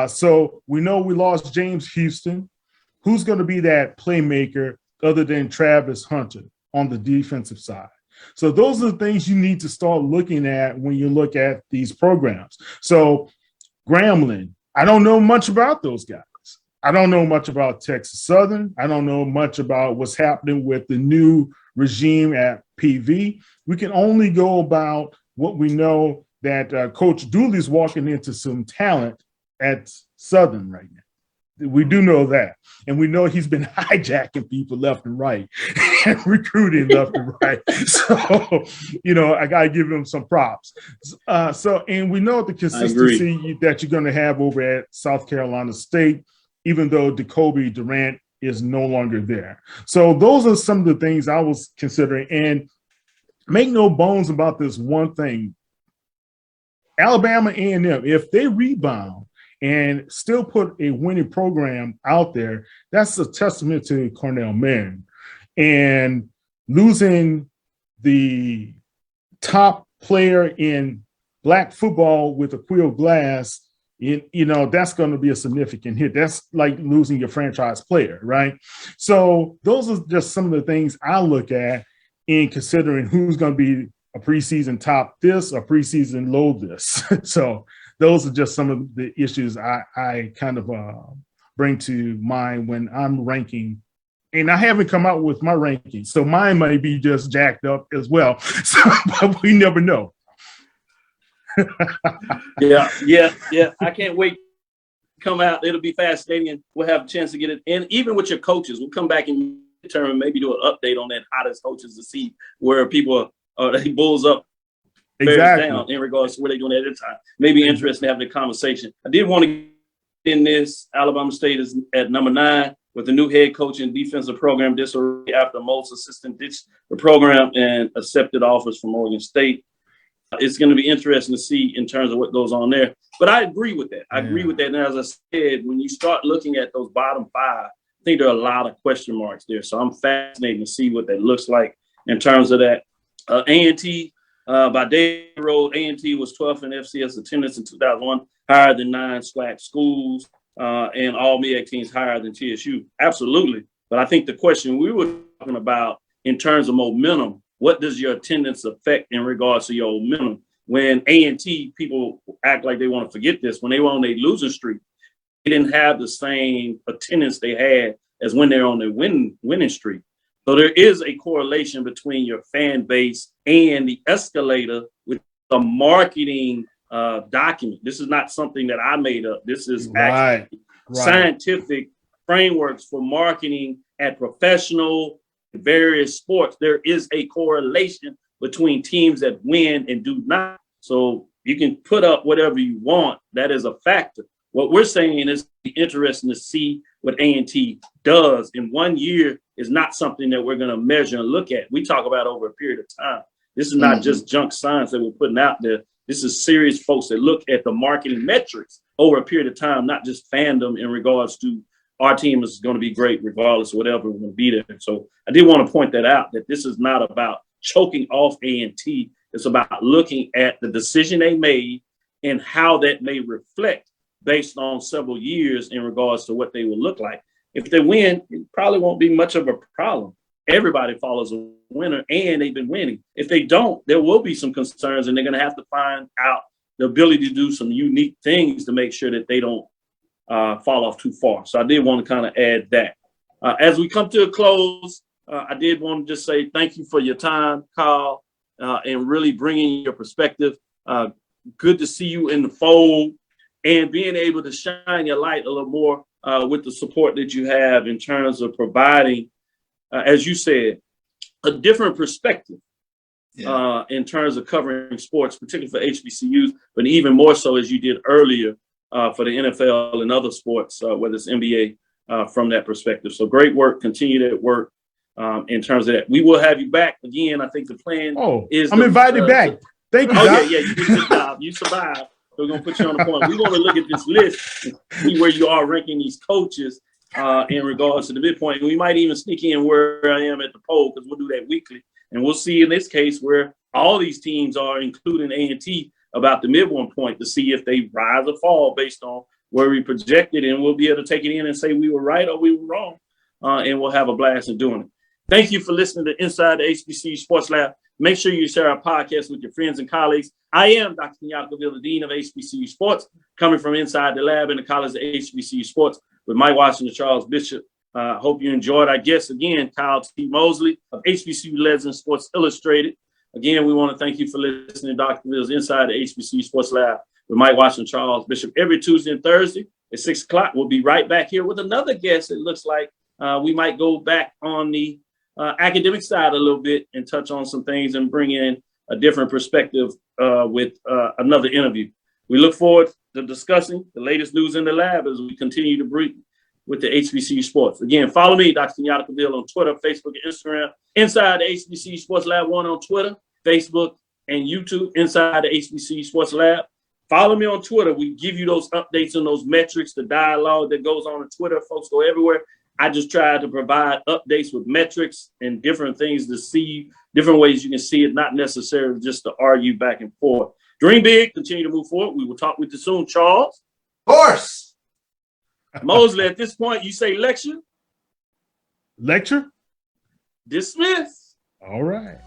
So we know we lost James Houston. Who's going to be that playmaker other than Travis Hunter on the defensive side? So those are the things you need to start looking at when you look at these programs. So Grambling, I don't know much about those guys. I don't know much about Texas Southern. I don't know much about what's happening with the new regime at PV. We can only go about what we know, that Coach Dooley's walking into some talent at Southern right now. We do know that. And we know he's been hijacking people left and right and recruiting left and right. So, I got to give him some props. And we know the consistency that you're going to have over at South Carolina State, even though Jacoby Durant is no longer there. So those are some of the things I was considering. And make no bones about this one thing. Alabama A&M, if they rebound and still put a winning program out there, that's a testament to Cornell men. And losing the top player in Black football with Aquil Glass, that's going to be a significant hit. That's like losing your franchise player, right? So those are just some of the things I look at in considering who's going to be a preseason top this or preseason low this. So those are just some of the issues I kind of bring to mind when I'm ranking. And I haven't come out with my rankings, so mine might be just jacked up as well. So, but we never know. Yeah. I can't wait to come out. It'll be fascinating. We'll have a chance to get it. And even with your coaches, we'll come back and determine, maybe do an update on that hottest coaches to see where people are, they bulls up, bears down in regards to what they're doing at the time. Maybe interesting to have the conversation. I did want to get in this. Alabama State is at number 9 with the new head coach and defensive program disarray after most assistant ditched the program and accepted offers from Oregon State. It's going to be interesting to see in terms of what goes on there. But I agree with that. I agree with that. And as I said, when you start looking at those bottom 5, I think there are a lot of question marks there. So I'm fascinated to see what that looks like in terms of that. A&T, by day road, A&T was 12th in FCS attendance in 2001, higher than 9 SWAC schools, and all MEAC teams higher than TSU. Absolutely. But I think the question we were talking about in terms of momentum, what does your attendance affect in regards to your momentum? When A&T, people act like they want to forget this, when they were on their losing streak, they didn't have the same attendance they had as when they're on their winning streak. So there is a correlation between your fan base and the escalator with the marketing document. This is not something that I made up. This is actually scientific frameworks for marketing at professional various sports. There is a correlation between teams that win and do not. So you can put up whatever you want. That is a factor. What we're saying is interesting to see what A&T does in 1 year is not something that we're going to measure and look at. We talk about over a period of time. This is not just junk science that we're putting out there. This is serious folks that look at the marketing metrics over a period of time, not just fandom in regards to our team is going to be great regardless of whatever we're going to be there. So I did want to point that out, that this is not about choking off A&T. It's about looking at the decision they made and how that may reflect based on several years in regards to what they will look like. If they win, it probably won't be much of a problem. Everybody follows a winner and they've been winning. If they don't, there will be some concerns and they're going to have to find out the ability to do some unique things to make sure that they don't fall off too far. So I did want to kind of add that. As we come to a close, I did want to just say thank you for your time, Kyle, and really bringing your perspective. Good to see you in the fold and being able to shine your light a little more with the support that you have in terms of providing, as you said, a different perspective in terms of covering sports, particularly for HBCUs, but even more so as you did earlier for the NFL and other sports, whether it's NBA, from that perspective. So great work. Continue that work in terms of that. We will have you back again. I think the plan is I'm invited back. Thank you, Doc. Yeah, you did a good job. You survived. We're going to put you on the point. We're going to look at this list and see where you are ranking these coaches in regards to the midpoint. We might even sneak in where I am at the poll because we'll do that weekly. And we'll see in this case where all these teams are, including A&T, about the midpoint point to see if they rise or fall based on where we projected. And we'll be able to take it in and say we were right or we were wrong. And we'll have a blast in doing it. Thank you for listening to Inside the HBCU Sports Lab. Make sure you share our podcast with your friends and colleagues. I am Dr. Kenyatta Cavil, the Dean of HBCU Sports, coming from inside the lab in the College of HBCU Sports with Mike Washington, Charles Bishop. Hope you enjoyed our guest again, Kyle T. Mosley of HBCU Legends Sports Illustrated. Again, we want to thank you for listening to Dr. Cavil's Inside the HBCU Sports Lab with Mike Washington, Charles Bishop. Every Tuesday and Thursday at 6 o'clock, we'll be right back here with another guest. It looks like we might go back on the academic side a little bit and touch on some things and bring in a different perspective with another interview. We look forward to discussing the latest news in the lab as we continue to with the HBCU Sports. Again, follow me, Dr. Kenyatta Cavil, on Twitter, Facebook, and Instagram. Inside the HBCU Sports Lab 1 on Twitter, Facebook, and YouTube. Inside the HBCU Sports Lab. Follow me on Twitter. We give you those updates and those metrics, the dialogue that goes on Twitter. Folks go everywhere. I just try to provide updates with metrics and different things to see, different ways you can see it, not necessarily just to argue back and forth. Dream big, continue to move forward. We will talk with you soon, Charles. Of course. Mosley, at this point, you say lecture? Lecture? Dismiss. All right.